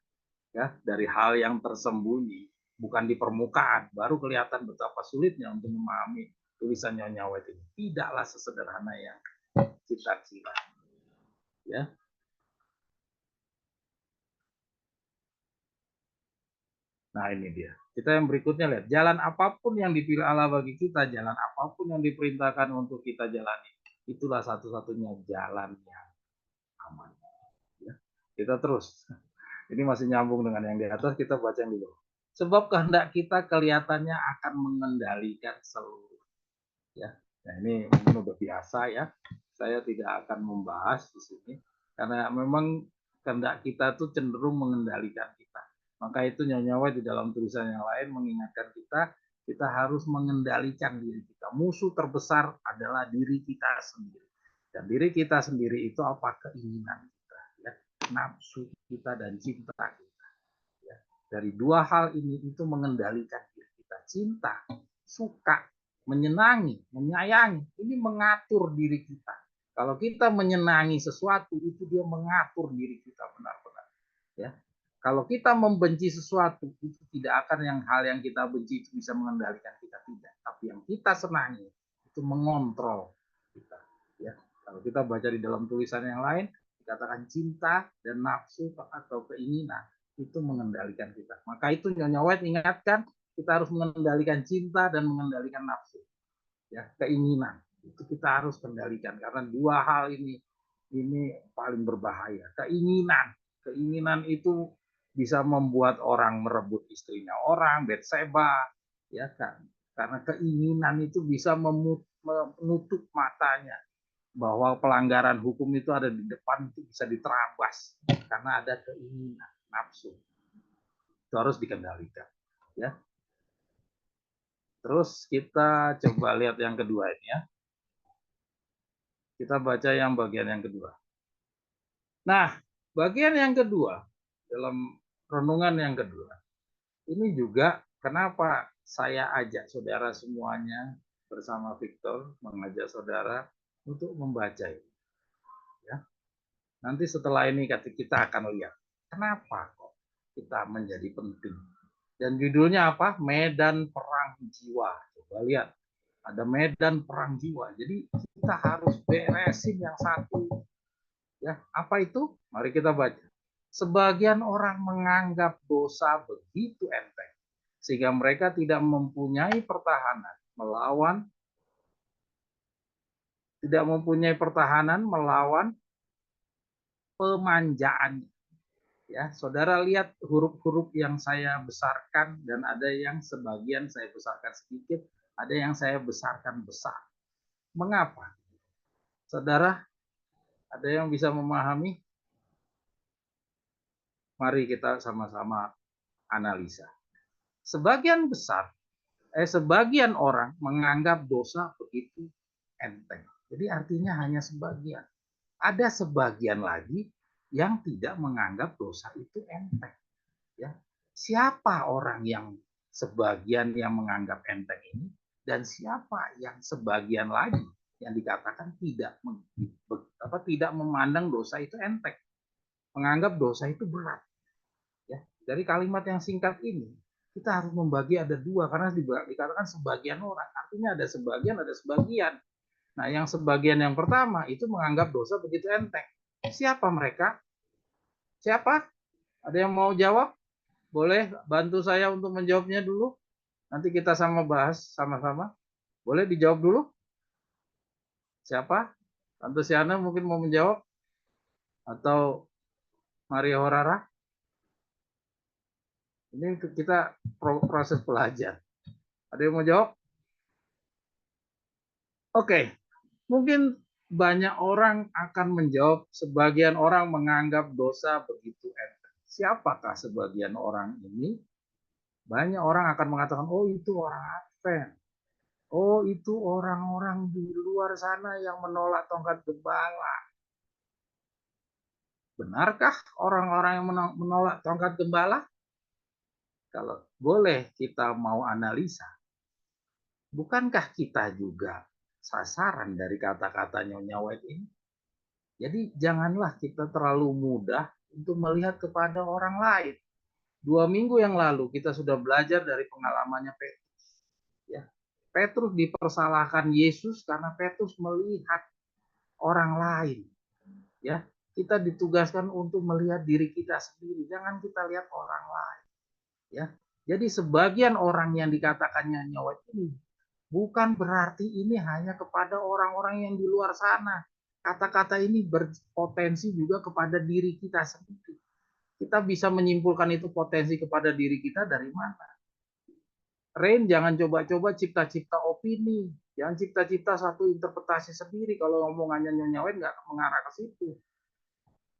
dari hal yang tersembunyi, bukan di permukaan, baru kelihatan betapa sulitnya untuk memahami tulisan Nyonya White ini. Tidaklah sesederhana yang kita kira, ya. Nah, ini dia. Kita yang berikutnya lihat, jalan apapun yang dipilih Allah bagi kita, jalan apapun yang diperintahkan untuk kita jalani, itulah satu-satunya jalan yang aman. Ya. Kita terus. Ini masih nyambung dengan yang di atas, kita baca yang di bawah. Sebab kehendak kita kelihatannya akan mengendalikan seluruh. Ya. Nah, ini mungkin udah biasa ya. Saya tidak akan membahas di sini karena memang kehendak kita tuh cenderung mengendalikan kita. Maka itu Nyonya White di dalam tulisan yang lain mengingatkan kita harus mengendalikan diri kita. Musuh terbesar adalah diri kita sendiri. Dan diri kita sendiri itu apa? Keinginan kita, ya. Nafsu kita dan cinta kita. Ya. Dari dua hal ini itu mengendalikan diri kita. Cinta, suka, menyenangi, menyayangi, ini mengatur diri kita. Kalau kita menyenangi sesuatu, itu dia mengatur diri kita benar-benar. Ya. Kalau kita membenci sesuatu, itu tidak akan hal yang kita benci itu bisa mengendalikan kita, tidak. Tapi yang kita senangi itu mengontrol kita. Ya. Kalau kita baca di dalam tulisan yang lain, dikatakan cinta dan nafsu atau keinginan itu mengendalikan kita. Maka itu Nyonya White ingatkan, kita harus mengendalikan cinta dan mengendalikan nafsu. Ya, keinginan itu kita harus kendalikan karena dua hal ini paling berbahaya. Keinginan itu bisa membuat orang merebut istrinya orang, Betseba, ya kan? Karena keinginan itu bisa menutup matanya bahwa pelanggaran hukum itu ada di depan, itu bisa diterabas karena ada keinginan, nafsu. Itu harus dikendalikan, ya. Terus kita coba lihat yang kedua ini ya. Kita baca yang bagian yang kedua. Nah, bagian yang kedua dalam renungan yang kedua, ini juga kenapa saya ajak saudara semuanya bersama Victor mengajak saudara untuk membaca ini. Ya. Nanti setelah ini kita akan lihat kenapa kok kita menjadi penting. Dan judulnya apa? Medan Perang Jiwa. Coba lihat. Ada medan perang jiwa. Jadi kita harus beresin yang satu. Ya, apa itu? Mari kita baca. Sebagian orang menganggap dosa begitu enteng sehingga mereka tidak mempunyai pertahanan melawan pemanjaan. Ya, saudara lihat huruf-huruf yang saya besarkan dan ada yang sebagian saya besarkan sedikit, ada yang saya besarkan besar. Mengapa? Saudara, ada yang bisa memahami? Mari kita sama-sama analisa. Sebagian orang menganggap dosa begitu enteng. Jadi artinya hanya sebagian. Ada sebagian lagi yang tidak menganggap dosa itu enteng. Ya. Siapa orang yang sebagian yang menganggap enteng ini dan siapa yang sebagian lagi yang dikatakan tidak memandang dosa itu enteng, menganggap dosa itu berat. Ya, dari kalimat yang singkat ini kita harus membagi ada dua karena dikatakan sebagian orang, artinya ada sebagian. Nah, yang sebagian yang pertama itu menganggap dosa begitu enteng. Siapa mereka? Siapa? Ada yang mau jawab? Boleh bantu saya untuk menjawabnya dulu. Nanti kita sama bahas sama-sama. Boleh dijawab dulu? Siapa? Tante Siana mungkin mau menjawab? Atau Maria Horara? Ini kita proses belajar. Ada yang mau jawab? Oke, mungkin banyak orang akan menjawab, sebagian orang menganggap dosa begitu enteng. Siapakah sebagian orang ini? Banyak orang akan mengatakan, oh itu orang Advent. Oh itu orang-orang di luar sana yang menolak tongkat gembala. Benarkah orang-orang yang menolak tongkat gembala? Kalau boleh kita mau analisa, bukankah kita juga sasaran dari kata-kata Nyonya White ini? Jadi janganlah kita terlalu mudah untuk melihat kepada orang lain. 2 minggu yang lalu kita sudah belajar dari pengalamannya Petrus. Ya, Petrus dipersalahkan Yesus karena Petrus melihat orang lain. Ya, kita ditugaskan untuk melihat diri kita sendiri. Jangan kita lihat orang lain. Ya, jadi sebagian orang yang dikatakannya Nyonya ini bukan berarti ini hanya kepada orang-orang yang di luar sana. Kata-kata ini berpotensi juga kepada diri kita sendiri. Kita bisa menyimpulkan itu potensi kepada diri kita dari mana? Rain, jangan coba-coba cipta-cipta opini. Jangan cipta-cipta satu interpretasi sendiri. Kalau omongannya Nyonya Wen nggak mengarah ke situ.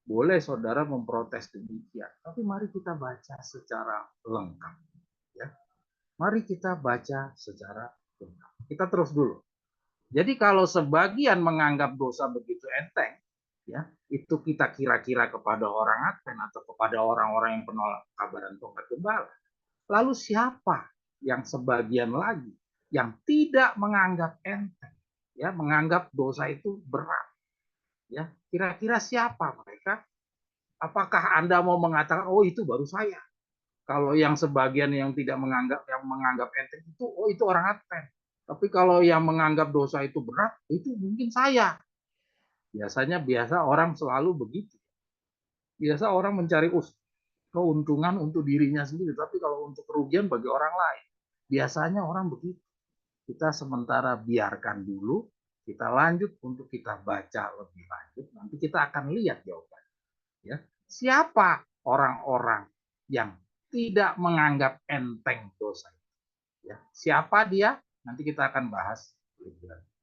Boleh saudara memprotes demikian. Tapi mari kita baca secara lengkap. Ya. Mari kita baca secara lengkap. Kita terus dulu. Jadi kalau sebagian menganggap dosa begitu enteng, ya itu kita kira-kira kepada orang Advent atau kepada orang-orang yang penolak kabaran tongkat gembala. Lalu siapa yang sebagian lagi yang tidak menganggap enteng, ya menganggap dosa itu berat, ya kira-kira siapa mereka? Apakah Anda mau mengatakan, oh itu baru saya? Kalau yang sebagian yang tidak menganggap enteng itu, oh itu orang Advent. Tapi kalau yang menganggap dosa itu berat, itu mungkin saya. Biasa orang selalu begitu. Biasa orang mencari keuntungan untuk dirinya sendiri, tapi kalau untuk kerugian bagi orang lain. Biasanya orang begitu. Kita sementara biarkan dulu, kita lanjut untuk kita baca lebih lanjut. Nanti kita akan lihat jawabannya. Ya. Siapa orang-orang yang tidak menganggap enteng dosa? Ya. Siapa dia? Nanti kita akan bahas lebih lanjut.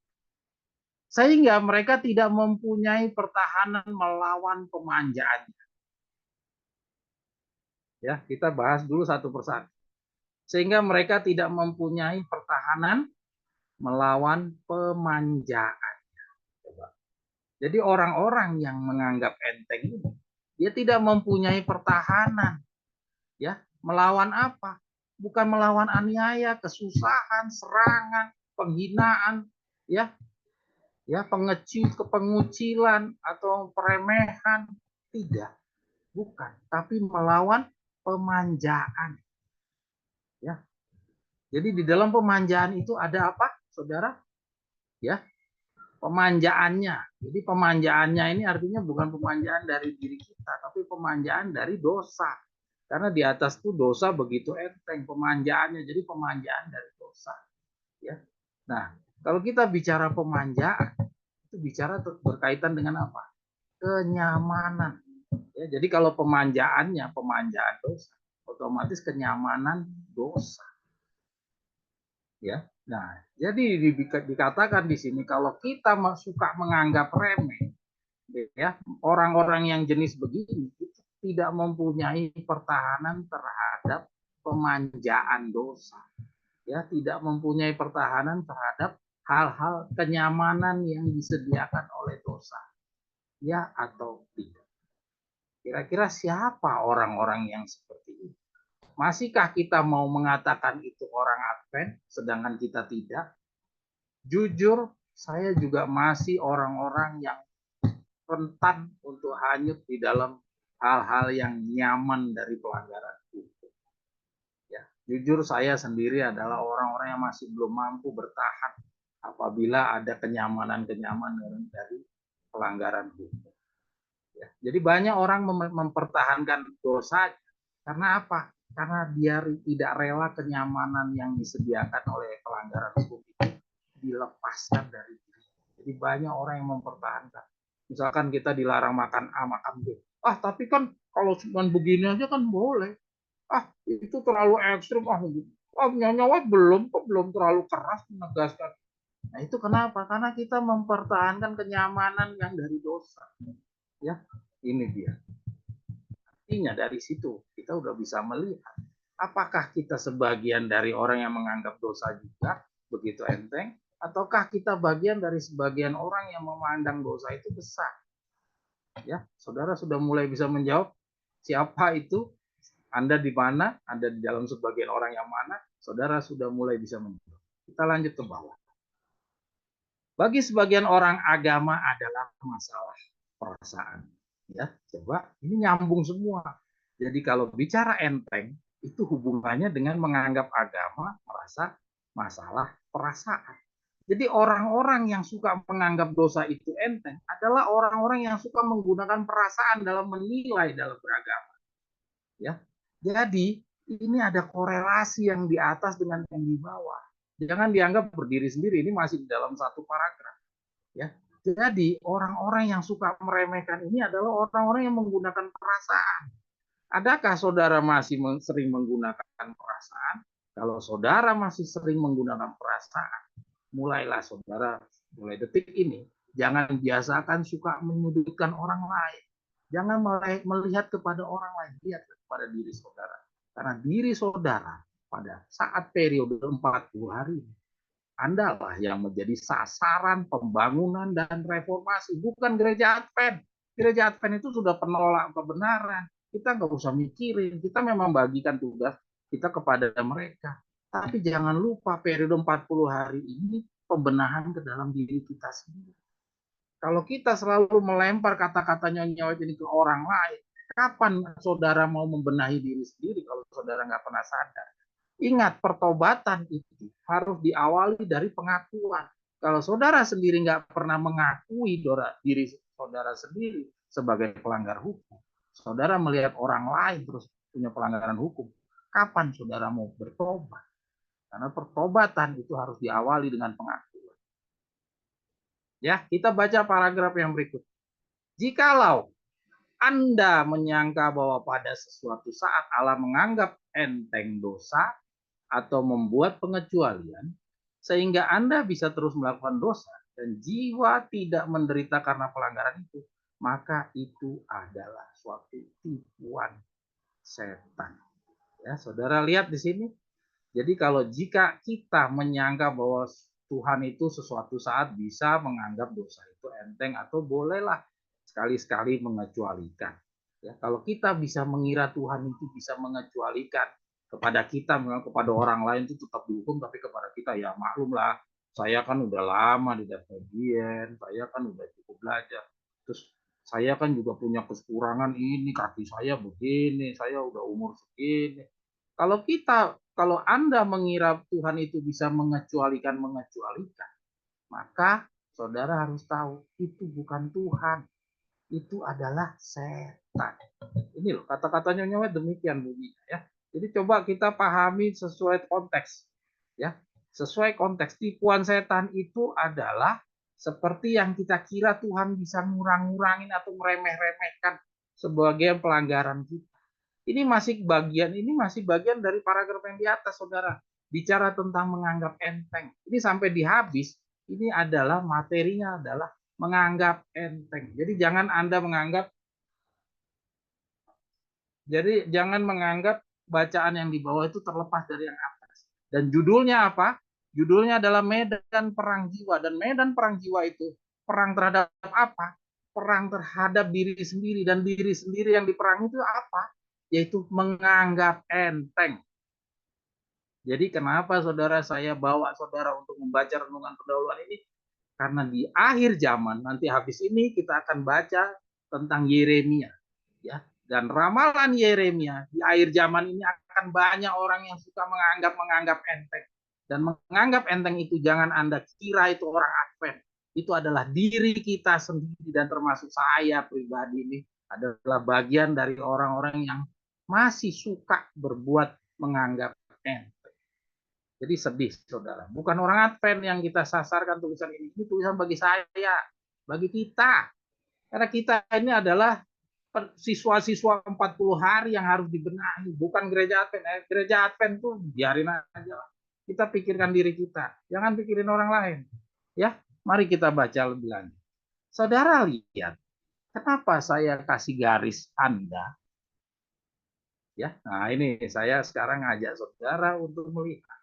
Sehingga mereka tidak mempunyai pertahanan melawan pemanjaannya. Ya, kita bahas dulu satu persatu. Sehingga mereka tidak mempunyai pertahanan melawan pemanjaannya. Coba. Jadi orang-orang yang menganggap enteng ini, dia tidak mempunyai pertahanan. Ya, melawan apa? Bukan melawan aniaya, kesusahan, serangan, penghinaan, ya, pengucilan atau peremehan, tidak, bukan, tapi melawan pemanjaan. Ya, jadi di dalam pemanjaan itu ada apa, saudara? Ya, pemanjaannya. Jadi pemanjaannya ini artinya bukan pemanjaan dari diri kita, tapi pemanjaan dari dosa. Karena di atas itu dosa begitu enteng pemanjaannya. Jadi pemanjaan dari dosa. Ya. Nah, kalau kita bicara pemanjaan, itu bicara berkaitan dengan apa? Kenyamanan. Ya, jadi kalau pemanjaan dosa, otomatis kenyamanan dosa. Ya. Nah, jadi dikatakan di sini kalau kita suka menganggap remeh, ya orang-orang yang jenis begini itu tidak mempunyai pertahanan terhadap pemanjaan dosa, ya tidak mempunyai pertahanan terhadap hal-hal kenyamanan yang disediakan oleh dosa, ya atau tidak. Kira-kira siapa orang-orang yang seperti ini? Masihkah kita mau mengatakan itu orang Advent, sedangkan kita tidak? Jujur, saya juga masih orang-orang yang rentan untuk hanyut di dalam hal-hal yang nyaman dari pelanggaran hukum. Ya, jujur saya sendiri adalah orang-orang yang masih belum mampu bertahan apabila ada kenyamanan-kenyamanan dari pelanggaran hukum. Ya, jadi banyak orang mempertahankan dosa karena apa? Karena dia tidak rela kenyamanan yang disediakan oleh pelanggaran hukum itu dilepaskan dari diri. Jadi banyak orang yang mempertahankan. Misalkan kita dilarang makan A, makan B. Tapi kan kalau cuma begini aja kan boleh. Itu terlalu ekstrim. Nyawa belum terlalu keras menegaskan. Nah, itu kenapa? Karena kita mempertahankan kenyamanan yang dari dosa. Ya, ini dia. Artinya dari situ kita udah bisa melihat apakah kita sebagian dari orang yang menganggap dosa juga begitu enteng, ataukah kita bagian dari sebagian orang yang memandang dosa itu besar. Ya, saudara sudah mulai bisa menjawab siapa itu, Anda di mana, Anda di dalam sebagian orang yang mana, saudara sudah mulai bisa menjawab. Kita lanjut ke bawah. Bagi sebagian orang agama adalah masalah perasaan. Ya, coba ini nyambung semua. Jadi kalau bicara enteng, itu hubungannya dengan menganggap agama merasa masalah perasaan. Jadi orang-orang yang suka menganggap dosa itu enteng adalah orang-orang yang suka menggunakan perasaan dalam menilai dalam beragama. Ya, jadi ini ada korelasi yang di atas dengan yang di bawah. Jangan dianggap berdiri sendiri. Ini masih di dalam satu paragraf. Ya, jadi orang-orang yang suka meremehkan ini adalah orang-orang yang menggunakan perasaan. Adakah saudara masih sering menggunakan perasaan? Kalau saudara masih sering menggunakan perasaan, mulailah saudara, mulai detik ini, jangan biasakan suka menyudutkan orang lain. Jangan melihat kepada orang lain, lihat kepada diri saudara. Karena diri saudara pada saat periode 40 hari ini, Anda lah yang menjadi sasaran pembangunan dan reformasi, bukan gereja Advent. Gereja Advent itu sudah penolak kebenaran. Kita nggak usah mikirin, kita memang bagikan tugas kita kepada mereka. Tapi jangan lupa periode 40 hari ini pembenahan ke dalam diri kita sendiri. Kalau kita selalu melempar kata-katanya nyawet ini ke orang lain, kapan saudara mau membenahi diri sendiri kalau saudara nggak pernah sadar? Ingat, pertobatan itu harus diawali dari pengakuan. Kalau saudara sendiri nggak pernah mengakui diri saudara sendiri sebagai pelanggar hukum, saudara melihat orang lain terus punya pelanggaran hukum, kapan saudara mau bertobat? Karena pertobatan itu harus diawali dengan pengakuan. Ya, kita baca paragraf yang berikut. Jikalau Anda menyangka bahwa pada sesuatu saat Allah menganggap enteng dosa atau membuat pengecualian, sehingga Anda bisa terus melakukan dosa dan jiwa tidak menderita karena pelanggaran itu, maka itu adalah suatu tipuan setan. Ya, saudara lihat di sini. Jadi kalau jika kita menyangka bahwa Tuhan itu sesuatu saat bisa menganggap dosa itu enteng atau bolehlah sekali-sekali mengecualikan. Ya, kalau kita bisa mengira Tuhan itu bisa mengecualikan kepada kita, memang kepada orang lain itu tetap dihukum, tapi kepada kita ya maklumlah, saya kan udah lama di bagian, saya kan udah cukup belajar, terus saya kan juga punya kekurangan ini, kaki saya begini, saya udah umur segini. Kalau Anda mengira Tuhan itu bisa mengecualikan, maka saudara harus tahu itu bukan Tuhan, itu adalah setan. Ini loh kata-katanya Nyonya demikian bunyinya ya. Jadi coba kita pahami sesuai konteks ya. Sesuai konteks, tipuan setan itu adalah seperti yang kita kira Tuhan bisa ngurang-ngurangin atau meremeh-remehkan sebagai pelanggaran kita. Ini masih bagian dari paragraf yang di atas, saudara. Bicara tentang menganggap enteng. Ini sampai di habis, ini adalah materinya adalah menganggap enteng. Jadi jangan Anda menganggap bacaan yang di bawah itu terlepas dari yang atas. Dan judulnya apa? Judulnya adalah medan perang jiwa. Dan medan perang jiwa itu perang terhadap apa? Perang terhadap diri sendiri. Dan diri sendiri yang diperangi itu apa? Yaitu menganggap enteng. Jadi kenapa saudara saya bawa saudara untuk membaca renungan pendahuluan ini? Karena di akhir zaman, nanti habis ini kita akan baca tentang Yeremia. Ya, dan ramalan Yeremia di akhir zaman ini akan banyak orang yang suka menganggap enteng. Dan menganggap enteng itu jangan Anda kira itu orang Advent. Itu adalah diri kita sendiri dan termasuk saya pribadi ini adalah bagian dari orang-orang yang masih suka berbuat menganggap enteng. Jadi sedih, saudara. Bukan orang Advent yang kita sasarkan tulisan ini. Ini tulisan bagi saya, bagi kita. Karena kita ini adalah siswa-siswa 40 hari yang harus dibenahi. Bukan gereja Advent. Gereja Advent tuh biarin aja lah. Kita pikirkan diri kita. Jangan pikirin orang lain. Ya, mari kita baca lebih lanjut. Saudara lihat, kenapa saya kasih garis Anda? Ya, nah ini saya sekarang ngajak saudara untuk melihat.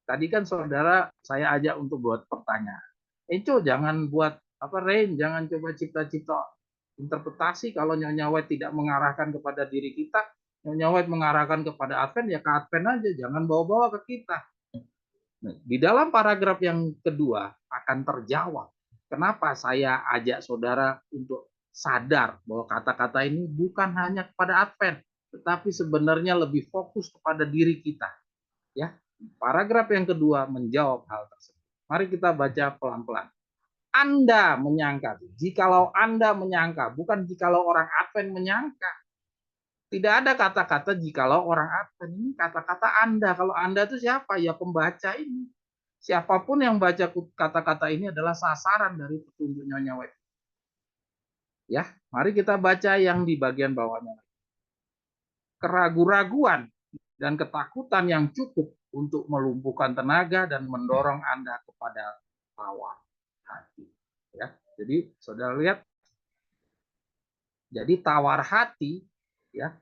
Tadi kan saudara saya ajak untuk buat pertanyaan. Jangan buat Rain, jangan coba cipta-cipta Interpretasi kalau Nyonya White tidak mengarahkan kepada diri kita, Nyonya White mengarahkan kepada Advent, ya ke Advent aja, jangan bawa-bawa ke kita. Nah, di dalam paragraf yang kedua akan terjawab kenapa saya ajak saudara untuk sadar bahwa kata-kata ini bukan hanya kepada Advent, tetapi sebenarnya lebih fokus kepada diri kita. Ya, paragraf yang kedua menjawab hal tersebut. Mari kita baca pelan-pelan. Anda menyangka, jikalau Anda menyangka, bukan jikalau orang Advent menyangka. Tidak ada kata-kata jikalau orang Advent, ini kata-kata Anda. Kalau Anda itu siapa? Ya pembaca ini. Siapapun yang baca kata-kata ini adalah sasaran dari petunjuk Nyonya White. Ya, mari kita baca yang di bagian bawahnya. Keraguan-raguan dan ketakutan yang cukup untuk melumpuhkan tenaga dan mendorong Anda kepada tawar hati. Ya, jadi saudara lihat, jadi tawar hati, ya,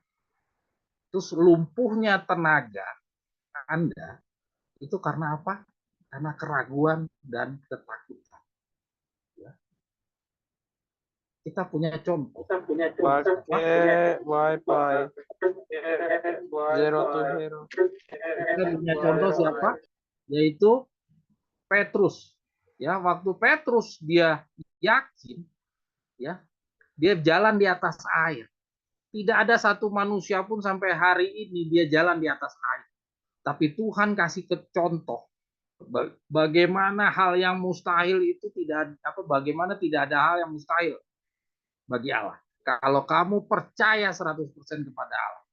terus lumpuhnya tenaga Anda itu karena apa? Karena keraguan dan ketakutan. Ya. Kita punya contoh. Pakai wifi 0 to hero. Kita punya contoh siapa? Yaitu Petrus. Ya, waktu Petrus dia yakin, ya, dia jalan di atas air. Tidak ada satu manusia pun sampai hari ini dia jalan di atas air. Tapi Tuhan kasih ke contoh bagaimana hal yang mustahil itu tidak bagaimana tidak ada hal yang mustahil bagi Allah. Kalau kamu percaya 100% kepada Allah.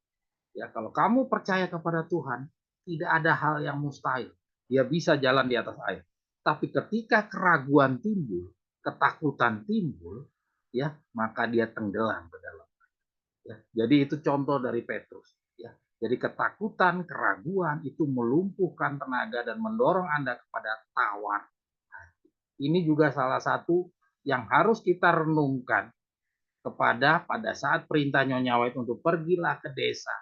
Ya, kalau kamu percaya kepada Tuhan, tidak ada hal yang mustahil. Dia bisa jalan di atas air. Tapi ketika keraguan timbul, ketakutan timbul, ya, maka dia tenggelam ke dalam. Ya, jadi itu contoh dari Petrus. Ya, jadi ketakutan, keraguan itu melumpuhkan tenaga dan mendorong Anda kepada tawar. Ini juga salah satu yang harus kita renungkan kepada pada saat perintah Nyonya White untuk pergilah ke desa.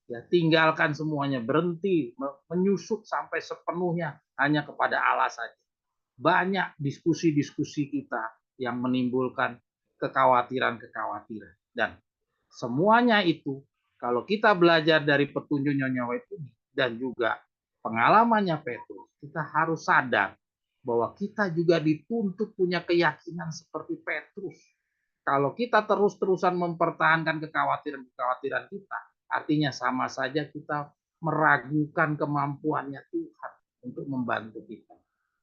Ya, tinggalkan semuanya, berhenti menyusut sampai sepenuhnya hanya kepada Allah saja. Banyak diskusi-diskusi kita yang menimbulkan kekhawatiran-kekhawatiran. Dan semuanya itu, kalau kita belajar dari petunjuk Nyonya White ini dan juga pengalamannya Petrus, kita harus sadar bahwa kita juga dituntut punya keyakinan seperti Petrus. Kalau kita terus-terusan mempertahankan kekhawatiran-kekhawatiran kita, artinya sama saja kita meragukan kemampuannya Tuhan untuk membantu kita.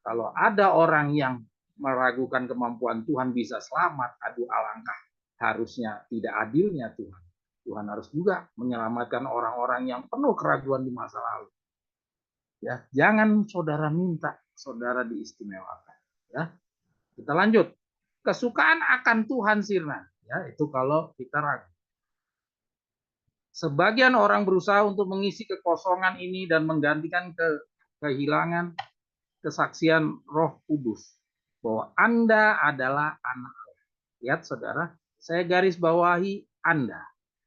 Kalau ada orang yang meragukan kemampuan Tuhan bisa selamat, aduh alangkah harusnya tidak adilnya Tuhan. Tuhan harus juga menyelamatkan orang-orang yang penuh keraguan di masa lalu. Ya, jangan saudara minta saudara diistimewakan. Ya, kita lanjut. Kesukaan akan Tuhan sirna. Ya, itu kalau kita ragu. Sebagian orang berusaha untuk mengisi kekosongan ini dan menggantikan kehilangan kesaksian Roh Kudus bahwa Anda adalah anak Allah. Lihat saudara, saya garis bawahi Anda.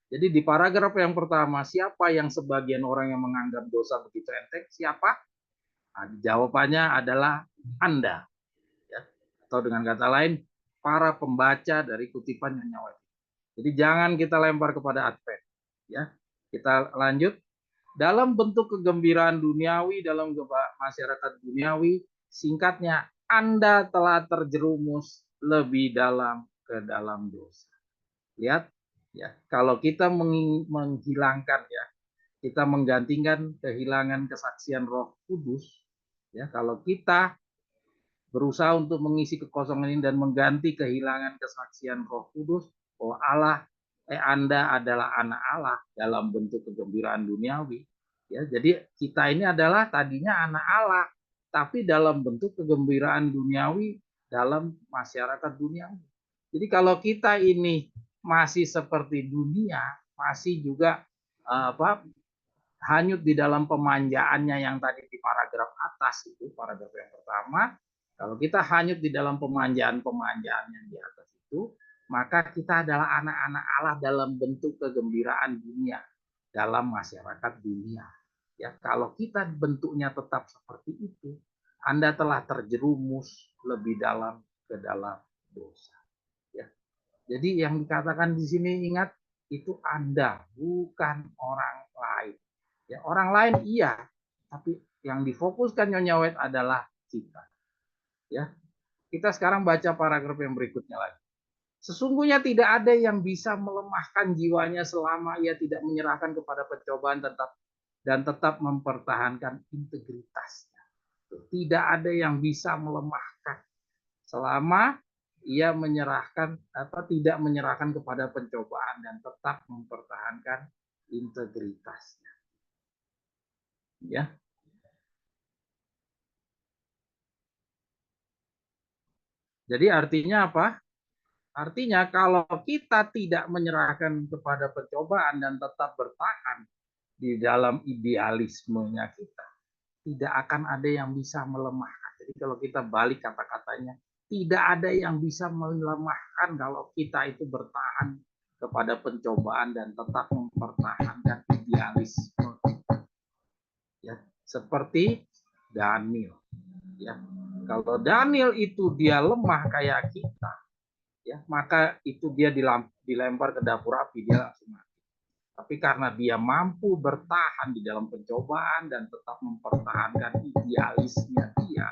Jadi di paragraf yang pertama, siapa yang sebagian orang yang menganggap dosa begitu enteng? Siapa? Nah, jawabannya adalah Anda. Ya. Atau dengan kata lain, para pembaca dari kutipan Nyonya White. Jadi jangan kita lempar kepada Advent. Ya, kita lanjut. Dalam bentuk kegembiraan duniawi, dalam masyarakat duniawi, singkatnya, Anda telah terjerumus lebih dalam ke dalam dosa. Lihat, ya, kalau kita menghilangkan, ya, kita menggantikan kehilangan kesaksian Roh Kudus, ya, kalau kita berusaha untuk mengisi kekosongan ini dan mengganti kehilangan kesaksian Roh Kudus bahwa Anda adalah anak Allah dalam bentuk kegembiraan duniawi. Ya, jadi kita ini adalah tadinya anak Allah, tapi dalam bentuk kegembiraan duniawi dalam masyarakat duniawi. Jadi kalau kita ini masih seperti dunia, masih juga hanyut di dalam pemanjaannya yang tadi di paragraf atas itu, paragraf yang pertama, kalau kita hanyut di dalam pemanjaan-pemanjaan yang di atas itu, maka kita adalah anak-anak Allah dalam bentuk kegembiraan dunia, dalam masyarakat dunia. Ya, kalau kita bentuknya tetap seperti itu, Anda telah terjerumus lebih dalam ke dalam dosa. Ya. Jadi yang dikatakan di sini ingat, itu Anda, bukan orang lain. Ya, orang lain iya, tapi yang difokuskan Nyonya Wet adalah kita. Ya, kita sekarang baca paragraf yang berikutnya lagi. Sesungguhnya tidak ada yang bisa melemahkan jiwanya selama ia tidak menyerahkan kepada pencobaan dan tetap mempertahankan integritasnya. Tidak ada yang bisa melemahkan selama ia tidak menyerahkan kepada pencobaan dan tetap mempertahankan integritasnya. Ya. Jadi artinya apa? Artinya kalau kita tidak menyerahkan kepada pencobaan dan tetap bertahan di dalam idealismenya kita, tidak akan ada yang bisa melemahkan. Jadi kalau kita balik kata-katanya, tidak ada yang bisa melemahkan kalau kita itu bertahan kepada pencobaan dan tetap mempertahankan idealisme. Ya, seperti Daniel. Ya, kalau Daniel itu dia lemah kayak kita, ya, maka itu dia dilempar ke dapur api, dia langsung mati. Tapi karena dia mampu bertahan di dalam pencobaan dan tetap mempertahankan idealisnya dia,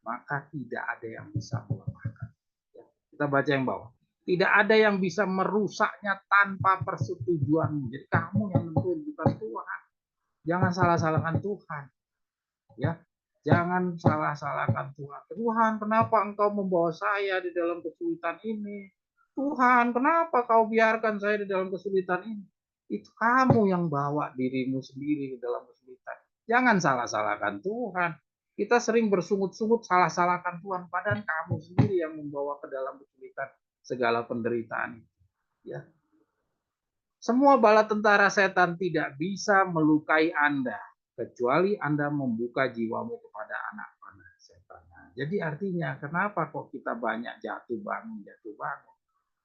maka tidak ada yang bisa melemahkan. Ya, kita baca yang bawah. Tidak ada yang bisa merusaknya tanpa persetujuanmu. Jadi kamu yang nentuin, bukan Tuhan. Jangan salah-salahkan Tuhan. Ya, jangan salah-salahkan Tuhan. Tuhan, kenapa engkau membawa saya di dalam kesulitan ini? Tuhan, kenapa kau biarkan saya di dalam kesulitan ini? Itu kamu yang bawa dirimu sendiri di dalam kesulitan. Jangan salah-salahkan Tuhan. Kita sering bersungut-sungut salah-salahkan Tuhan, padahal kamu sendiri yang membawa ke dalam kesulitan segala penderitaan. Ya. Semua bala tentara setan tidak bisa melukai Anda kecuali Anda membuka jiwamu kepada anak panah setan. Nah, jadi artinya kenapa kok kita banyak jatuh bangun.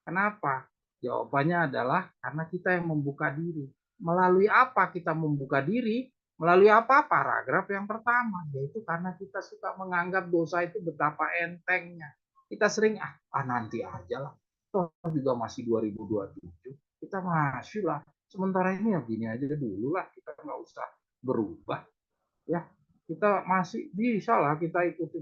Kenapa? Jawabannya adalah karena kita yang membuka diri. Melalui apa kita membuka diri? Melalui apa? Paragraf yang pertama, yaitu karena kita suka menganggap dosa itu betapa entengnya. Kita sering, nanti aja lah. Toh juga masih 2027. Kita masih lah. Sementara ini ya gini aja dulu lah. Kita nggak usah berubah. Ya, kita masih bisa lah kita ikuti.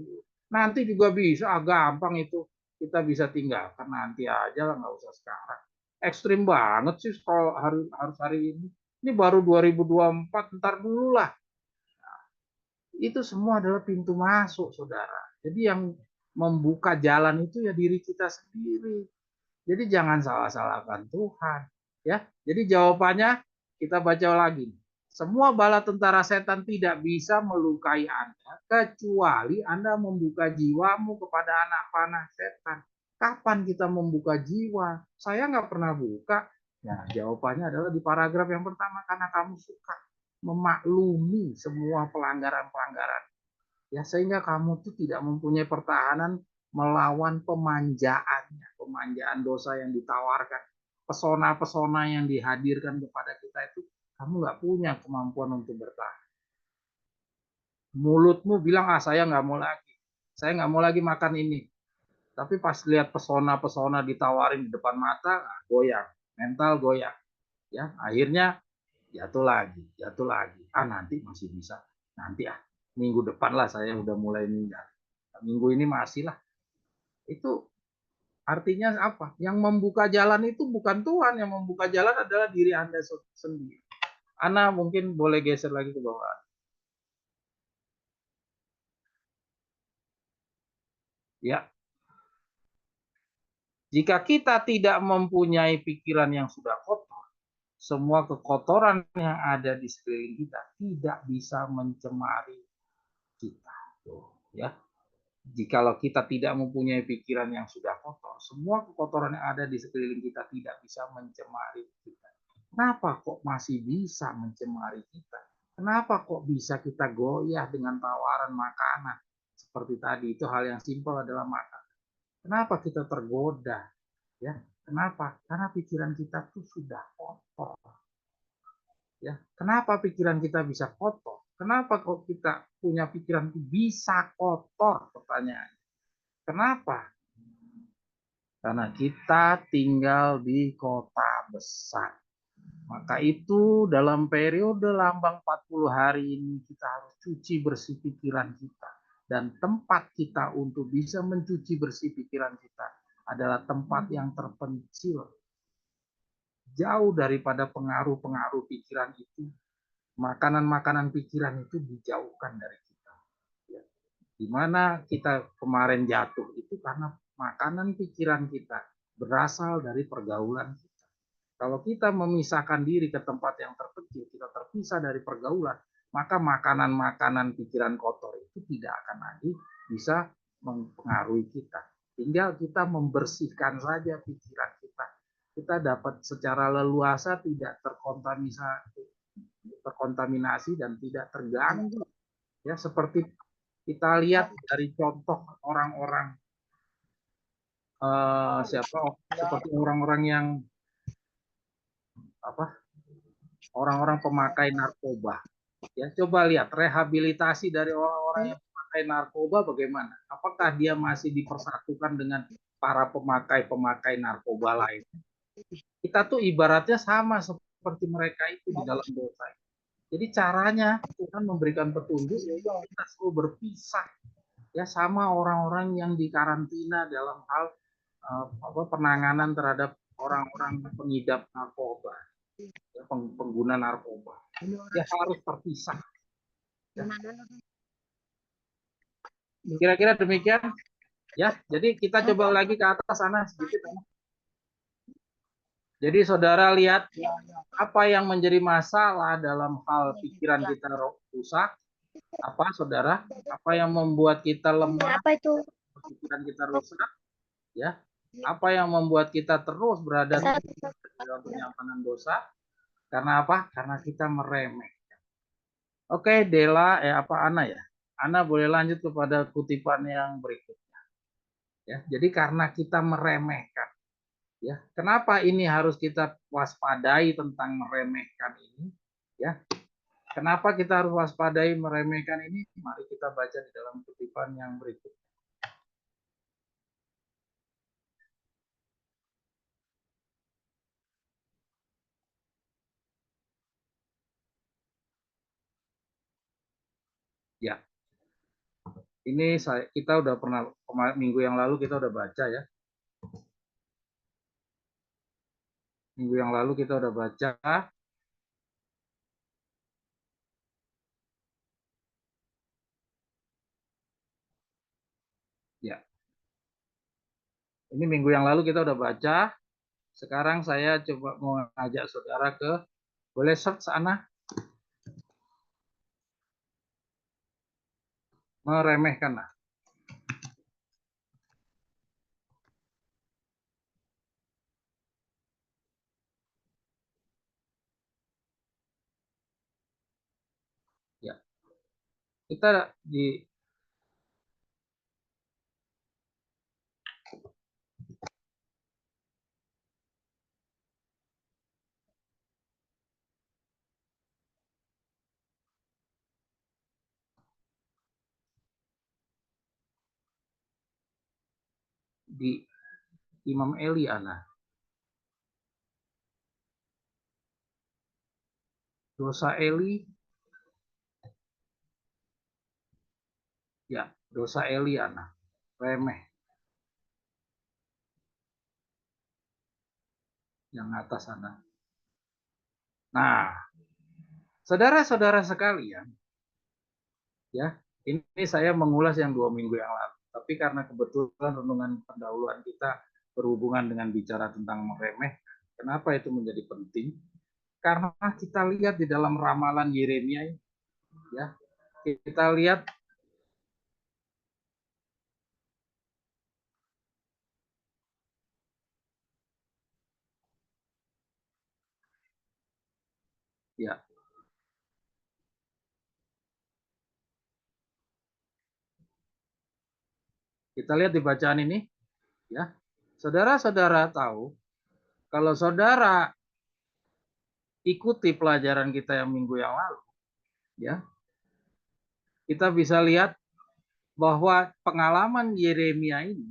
Nanti juga bisa, gampang itu. Kita bisa tinggalkan nanti aja lah, nggak usah sekarang. Ekstrim banget sih kalau harus hari ini. Ini baru 2024, ntar dulu lah. Nah, itu semua adalah pintu masuk, saudara. Jadi yang membuka jalan itu ya diri kita sendiri. Jadi jangan salah-salahkan Tuhan. Ya, jadi jawabannya kita baca lagi. Semua bala tentara setan tidak bisa melukai Anda kecuali Anda membuka jiwamu kepada anak panah setan. Kapan kita membuka jiwa? Saya nggak pernah buka. Ya, jawabannya adalah di paragraf yang pertama, karena kamu suka memaklumi semua pelanggaran-pelanggaran. Ya, sehingga kamu tuh tidak mempunyai pertahanan melawan pemanjaan dosa yang ditawarkan, pesona-pesona yang dihadirkan kepada kita itu, kamu nggak punya kemampuan untuk bertahan. Mulutmu bilang, saya nggak mau lagi makan ini. Tapi pas lihat pesona-pesona ditawarin di depan mata, goyang, mental goyang. Ya, akhirnya jatuh lagi. Nanti masih bisa. Nanti minggu depan lah saya udah mulai meninggal. Minggu ini masih lah. Itu artinya apa? Yang membuka jalan itu bukan Tuhan, yang membuka jalan adalah diri Anda sendiri. Ana mungkin boleh geser lagi ke bawah. Ya. Jika kita tidak mempunyai pikiran yang sudah kotor, semua kekotoran yang ada di sekeliling kita tidak bisa mencemari kita. Ya. Jikalau kita tidak mempunyai pikiran yang sudah kotor, semua kekotoran yang ada di sekeliling kita tidak bisa mencemari kita. Kenapa kok masih bisa mencemari kita? Kenapa kok bisa kita goyah dengan tawaran makanan? Seperti tadi, itu hal yang simpel adalah makan. Kenapa kita tergoda? Ya, kenapa? Karena pikiran kita tuh sudah kotor. Ya, kenapa pikiran kita bisa kotor? Kenapa kok kita punya pikiran itu bisa kotor? Pertanyaan. Kenapa? Karena kita tinggal di kota besar. Maka itu dalam periode lambang 40 hari ini kita harus cuci bersih pikiran kita. Dan tempat kita untuk bisa mencuci bersih pikiran kita adalah tempat yang terpencil. Jauh daripada pengaruh-pengaruh pikiran itu. Makanan-makanan pikiran itu dijauhkan dari kita. Di mana kita kemarin jatuh itu karena makanan pikiran kita berasal dari pergaulan kita. Kalau kita memisahkan diri ke tempat yang terpencil, kita terpisah dari pergaulan, maka makanan-makanan pikiran kotor itu tidak akan lagi bisa mempengaruhi kita. Tinggal kita membersihkan saja pikiran kita. Kita dapat secara leluasa tidak terkontaminasi dan tidak terganggu. Ya, seperti kita lihat dari contoh orang-orang seperti orang-orang yang orang-orang pemakai narkoba. Ya, coba lihat rehabilitasi dari orang-orang yang memakai narkoba bagaimana? Apakah dia masih dipersatukan dengan para pemakai narkoba lain? Kita tuh ibaratnya sama seperti mereka itu di dalam dosa. Jadi caranya Tuhan memberikan petunjuk kita selalu berpisah ya sama orang-orang yang dikarantina dalam hal penanganan terhadap orang-orang pengidap narkoba, ya, pengguna narkoba. Dia harus terpisah. Ya. Kira-kira demikian. Ya, jadi kita coba lagi ke atas sana sedikit. Jadi saudara lihat apa yang menjadi masalah dalam hal pikiran kita rusak. Apa saudara? Apa yang membuat kita lemah? Apa itu? Pikiran kita rusak. Ya. Apa yang membuat kita terus berada dalam penyimpanan dosa? Karena apa? Karena kita meremehkan. Oke, Dela, Ana ya? Ana boleh lanjut kepada kutipan yang berikutnya. Ya, jadi karena kita meremehkan. Ya, kenapa ini harus kita waspadai tentang meremehkan ini? Ya, kenapa kita harus waspadai meremehkan ini? Mari kita baca di dalam kutipan yang berikut. Ya, ini kita udah pernah minggu yang lalu kita udah baca ya. Minggu yang lalu kita udah baca. Ya. Ini minggu yang lalu kita udah baca. Sekarang saya coba mau ngajak saudara boleh search sana. Meremehkan lah. Ya. Kita di Imam Eli Ana. Dosa Eli. Ya, dosa Eli Ana. Remeh. Yang atas sana. Nah, saudara-saudara sekalian, ya, ini saya mengulas yang 2 minggu yang lalu. Tapi karena kebetulan renungan pendahuluan kita berhubungan dengan bicara tentang meremeh, kenapa itu menjadi penting? Karena kita lihat di dalam ramalan Yeremia, ya, kita lihat ya. Kita lihat di bacaan ini, ya. Saudara-saudara tahu kalau saudara ikuti pelajaran kita yang minggu yang lalu, ya. Kita bisa lihat bahwa pengalaman Yeremia ini,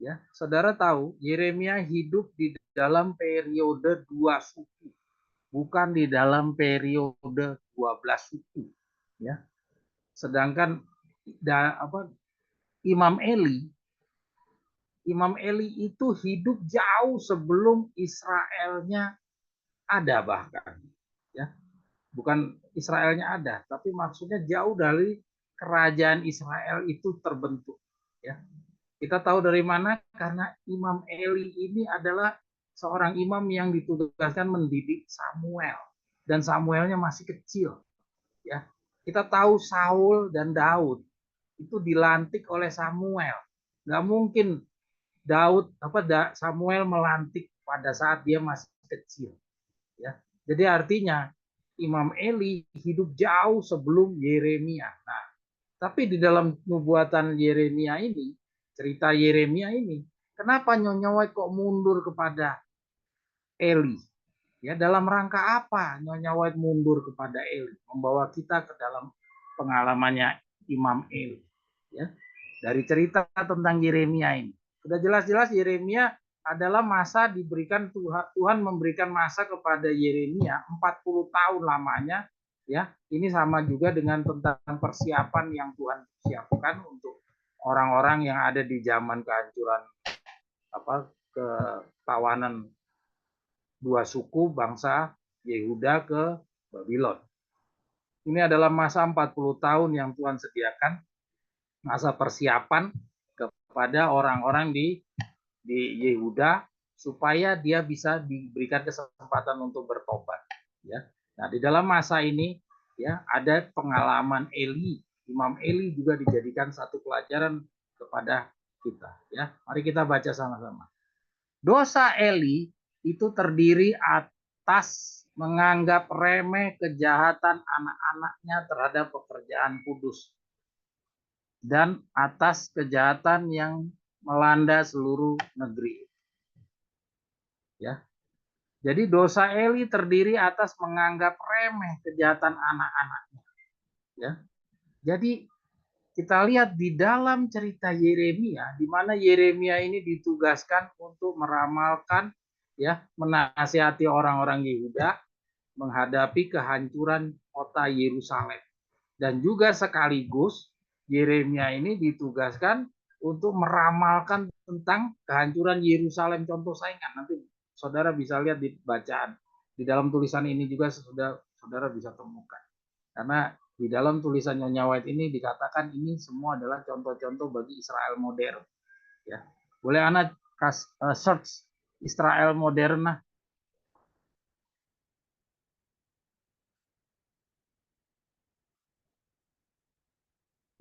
Ya, saudara tahu Yeremia hidup di dalam periode 2 suku, bukan di dalam periode 12 suku. Ya, sedangkan Imam Eli itu hidup jauh sebelum Israelnya ada bahkan. Ya, bukan Israelnya ada, tapi maksudnya jauh dari kerajaan Israel itu terbentuk. Ya, kita tahu dari mana? Karena Imam Eli ini adalah seorang imam yang ditugaskan mendidik Samuel, dan Samuelnya masih kecil. Ya, kita tahu Saul dan Daud itu dilantik oleh Samuel. Nggak mungkin Samuel melantik pada saat dia masih kecil. Ya, jadi artinya Imam Eli hidup jauh sebelum Yeremia. Nah, tapi di dalam nubuatan Yeremia ini, cerita Yeremia ini, kenapa Nyonya White kok mundur kepada Eli? Ya, dalam rangka apa Nyonya White mundur kepada Eli? Membawa kita ke dalam pengalamannya Imam Eli. Ya, dari cerita tentang Yeremia ini. Sudah jelas-jelas Yeremia adalah masa diberikan Tuhan memberikan masa kepada Yeremia 40 tahun lamanya. Ya, ini sama juga dengan tentang persiapan yang Tuhan siapkan untuk orang-orang yang ada di zaman kehancuran ketawanan 2 suku bangsa Yehuda ke Babylon. Ini adalah masa 40 tahun yang Tuhan sediakan, masa persiapan kepada orang-orang di Yehuda supaya dia bisa diberikan kesempatan untuk bertobat. Ya, nah di dalam masa ini ya ada pengalaman Eli, Imam Eli juga dijadikan satu pelajaran kepada kita. Ya, mari kita baca sama-sama. Dosa Eli itu terdiri atas menganggap remeh kejahatan anak-anaknya terhadap pekerjaan kudus dan atas kejahatan yang melanda seluruh negeri. Ya. Jadi dosa Eli terdiri atas menganggap remeh kejahatan anak-anaknya. Ya. Jadi kita lihat di dalam cerita Yeremia, di mana Yeremia ini ditugaskan untuk meramalkan, ya, menasihati orang-orang Yehuda menghadapi kehancuran kota Yerusalem. Dan juga sekaligus Yeremia ini ditugaskan untuk meramalkan tentang kehancuran Yerusalem, contoh saingan. Nanti saudara bisa lihat di bacaan. Di dalam tulisan ini juga saudara bisa temukan. Karena di dalam tulisan Nyonya White ini dikatakan ini semua adalah contoh-contoh bagi Israel modern. Ya, boleh anak search Israel modern.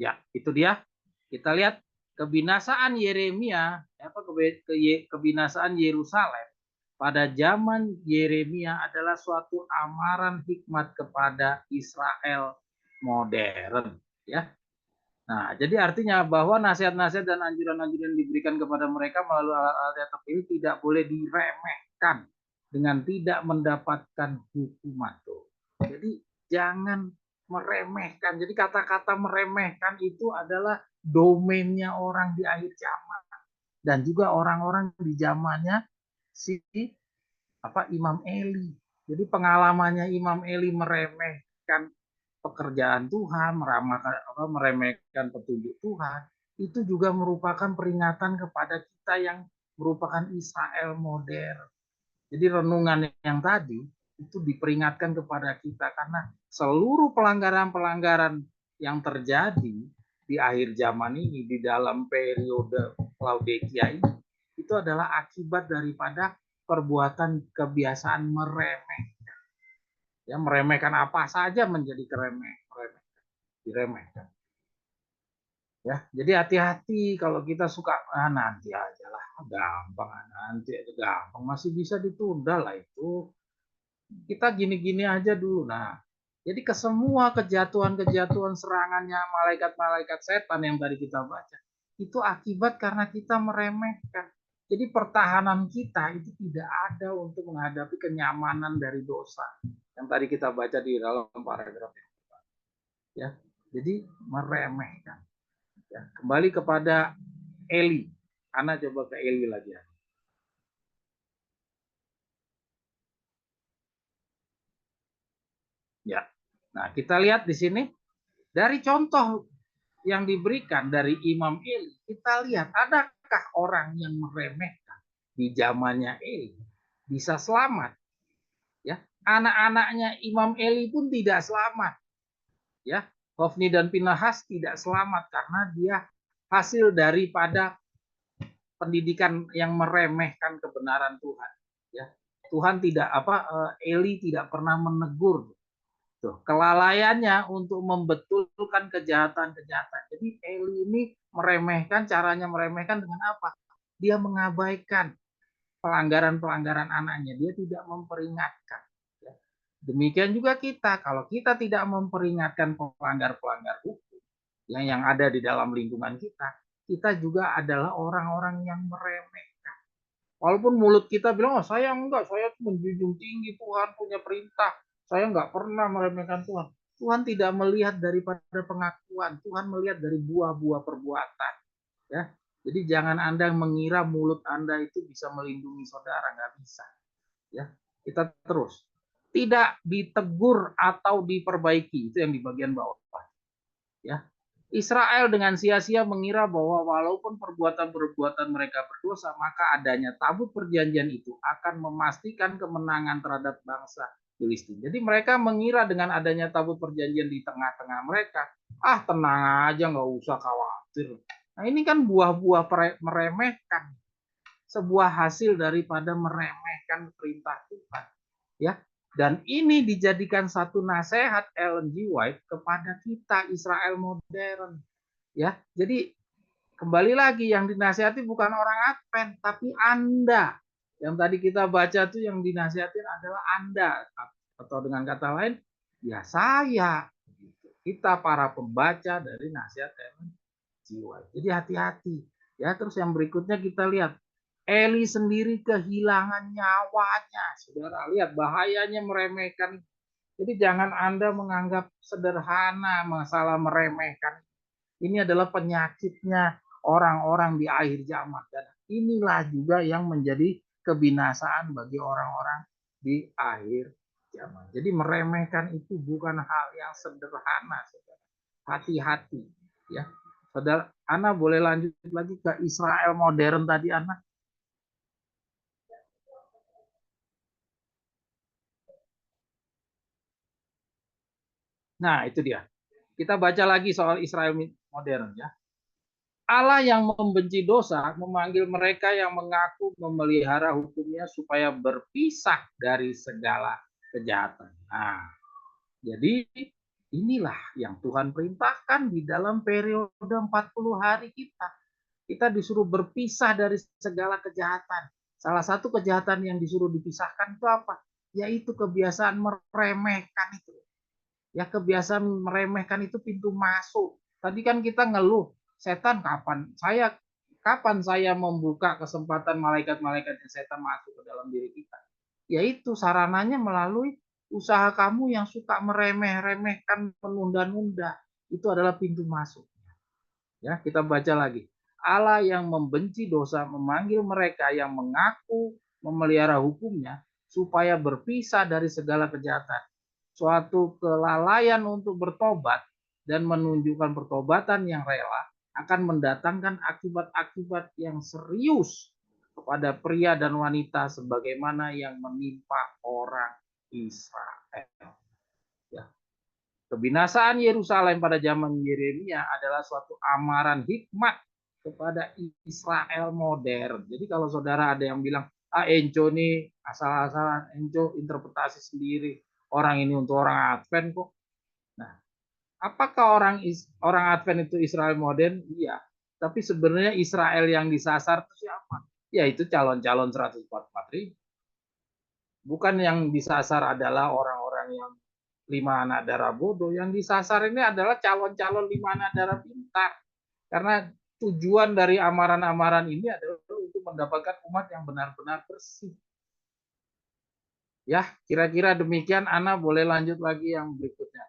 Ya, itu dia. Kita lihat kebinasaan Yeremia, kebinasaan Yerusalem pada zaman Yeremia adalah suatu amaran hikmat kepada Israel modern. Ya. Nah, jadi artinya bahwa nasihat-nasihat dan anjuran-anjuran yang diberikan kepada mereka melalui alat-alat yang terpilih tidak boleh diremehkan dengan tidak mendapatkan hukuman. Jadi jangan meremehkan. Jadi kata-kata meremehkan itu adalah domainnya orang di akhir zaman dan juga orang-orang di zamannya si Imam Eli. Jadi pengalamannya Imam Eli meremehkan pekerjaan Tuhan, meremehkan petunjuk Tuhan, itu juga merupakan peringatan kepada kita yang merupakan Israel modern. Jadi renungan yang tadi itu diperingatkan kepada kita karena seluruh pelanggaran-pelanggaran yang terjadi di akhir zaman ini, di dalam periode Laodikia ini, itu adalah akibat daripada perbuatan kebiasaan meremehkan. Ya, meremehkan apa saja menjadi diremehkan. Ya, jadi hati-hati kalau kita suka nanti aja lah, gampang, nanti aja gampang, masih bisa ditunda lah itu. Kita gini-gini aja dulu. Nah, jadi ke semua kejatuhan-kejatuhan serangannya malaikat-malaikat setan yang tadi kita baca, itu akibat karena kita meremehkan. Jadi pertahanan kita itu tidak ada untuk menghadapi kenyamanan dari dosa yang tadi kita baca di dalam paragraf yang ya. Jadi meremehkan. Ya, kembali kepada Eli. Ana coba ke Eli lagi ya. Ya. Nah, kita lihat di sini dari contoh yang diberikan dari Imam Eli, kita lihat adakah orang yang meremehkan di zamannya Eli bisa selamat? Ya, anak-anaknya Imam Eli pun tidak selamat. Ya, Hofni dan Pinahas tidak selamat karena dia hasil daripada pendidikan yang meremehkan kebenaran Tuhan. Ya, Tuhan tidak Eli tidak pernah menegur tuh kelalaiannya untuk membetulkan kejahatan-kejahatan. Jadi Eli ini meremehkan, caranya meremehkan dengan apa? Dia mengabaikan pelanggaran-pelanggaran anaknya. Dia tidak memperingatkan. Ya. Demikian juga kita, kalau kita tidak memperingatkan pelanggar-pelanggar hukum yang ada di dalam lingkungan kita, kita juga adalah orang-orang yang meremehkan. Walaupun mulut kita bilang, oh saya enggak, saya menjunjung tinggi Tuhan punya perintah, saya enggak pernah meremehkan Tuhan. Tuhan tidak melihat daripada pengakuan, Tuhan melihat dari buah-buah perbuatan. Ya, jadi jangan Anda mengira mulut Anda itu bisa melindungi saudara, nggak bisa. Ya, kita terus. Tidak ditegur atau diperbaiki, itu yang di bagian bawah. Ya, Israel dengan sia-sia mengira bahwa walaupun perbuatan-perbuatan mereka berdosa, maka adanya tabut perjanjian itu akan memastikan kemenangan terhadap bangsa Filistin. Jadi mereka mengira dengan adanya tabut perjanjian di tengah-tengah mereka, tenang aja, nggak usah khawatir. Nah ini kan buah-buah meremehkan, sebuah hasil daripada meremehkan perintah Tuhan. Ya, dan ini dijadikan satu nasihat Ellen G. White kepada kita Israel modern. Ya, jadi kembali lagi yang dinasihati bukan orang Advent, tapi Anda. Yang tadi kita baca tuh yang dinasihatin adalah Anda. Atau dengan kata lain, ya saya. Kita para pembaca dari nasihat Ellen G. White. Jadi hati-hati. Ya, terus yang berikutnya kita lihat. Eli sendiri kehilangan nyawanya. Saudara lihat bahayanya meremehkan. Jadi jangan Anda menganggap sederhana masalah meremehkan. Ini adalah penyakitnya orang-orang di akhir zaman. Dan inilah juga yang menjadi kebinasaan bagi orang-orang di akhir zaman. Jadi meremehkan itu bukan hal yang sederhana. Saudara. Hati-hati. Ya. Saudara, Ana boleh lanjut lagi ke Israel modern tadi, Ana? Nah, itu dia. Kita baca lagi soal Israel modern ya. Allah yang membenci dosa memanggil mereka yang mengaku memelihara hukumnya supaya berpisah dari segala kejahatan. Nah, jadi inilah yang Tuhan perintahkan di dalam periode 40 hari kita. Kita disuruh berpisah dari segala kejahatan. Salah satu kejahatan yang disuruh dipisahkan itu apa? Yaitu kebiasaan meremehkan itu. Ya, kebiasaan meremehkan itu pintu masuk. Tadi kan kita ngeluh, setan kapan saya membuka kesempatan malaikat-malaikat yang setan masuk ke dalam diri kita? Yaitu sarananya melalui usaha kamu yang suka meremeh-remehkan, menunda-nunda. Itu adalah pintu masuk. Ya, kita baca lagi. Allah yang membenci dosa memanggil mereka yang mengaku memelihara hukumnya supaya berpisah dari segala kejahatan. Suatu kelalaian untuk bertobat dan menunjukkan pertobatan yang rela akan mendatangkan akibat-akibat yang serius kepada pria dan wanita sebagaimana yang menimpa orang Israel. Ya. Kebinasaan Yerusalem pada zaman Yeremia adalah suatu amaran hikmat kepada Israel modern. Jadi kalau saudara ada yang bilang, Enco ini asal-asalan, Enco interpretasi sendiri. Orang ini untuk orang Advent kok. Nah, apakah orang Advent itu Israel modern? Iya. Tapi sebenarnya Israel yang disasar itu siapa? Yaitu calon-calon 144.000. Bukan yang disasar adalah orang-orang yang 5 anak darah bodoh. Yang disasar ini adalah calon-calon 5 anak darah pintar. Karena tujuan dari amaran-amaran ini adalah untuk mendapatkan umat yang benar-benar bersih. Ya, kira-kira demikian. Ana boleh lanjut lagi yang berikutnya.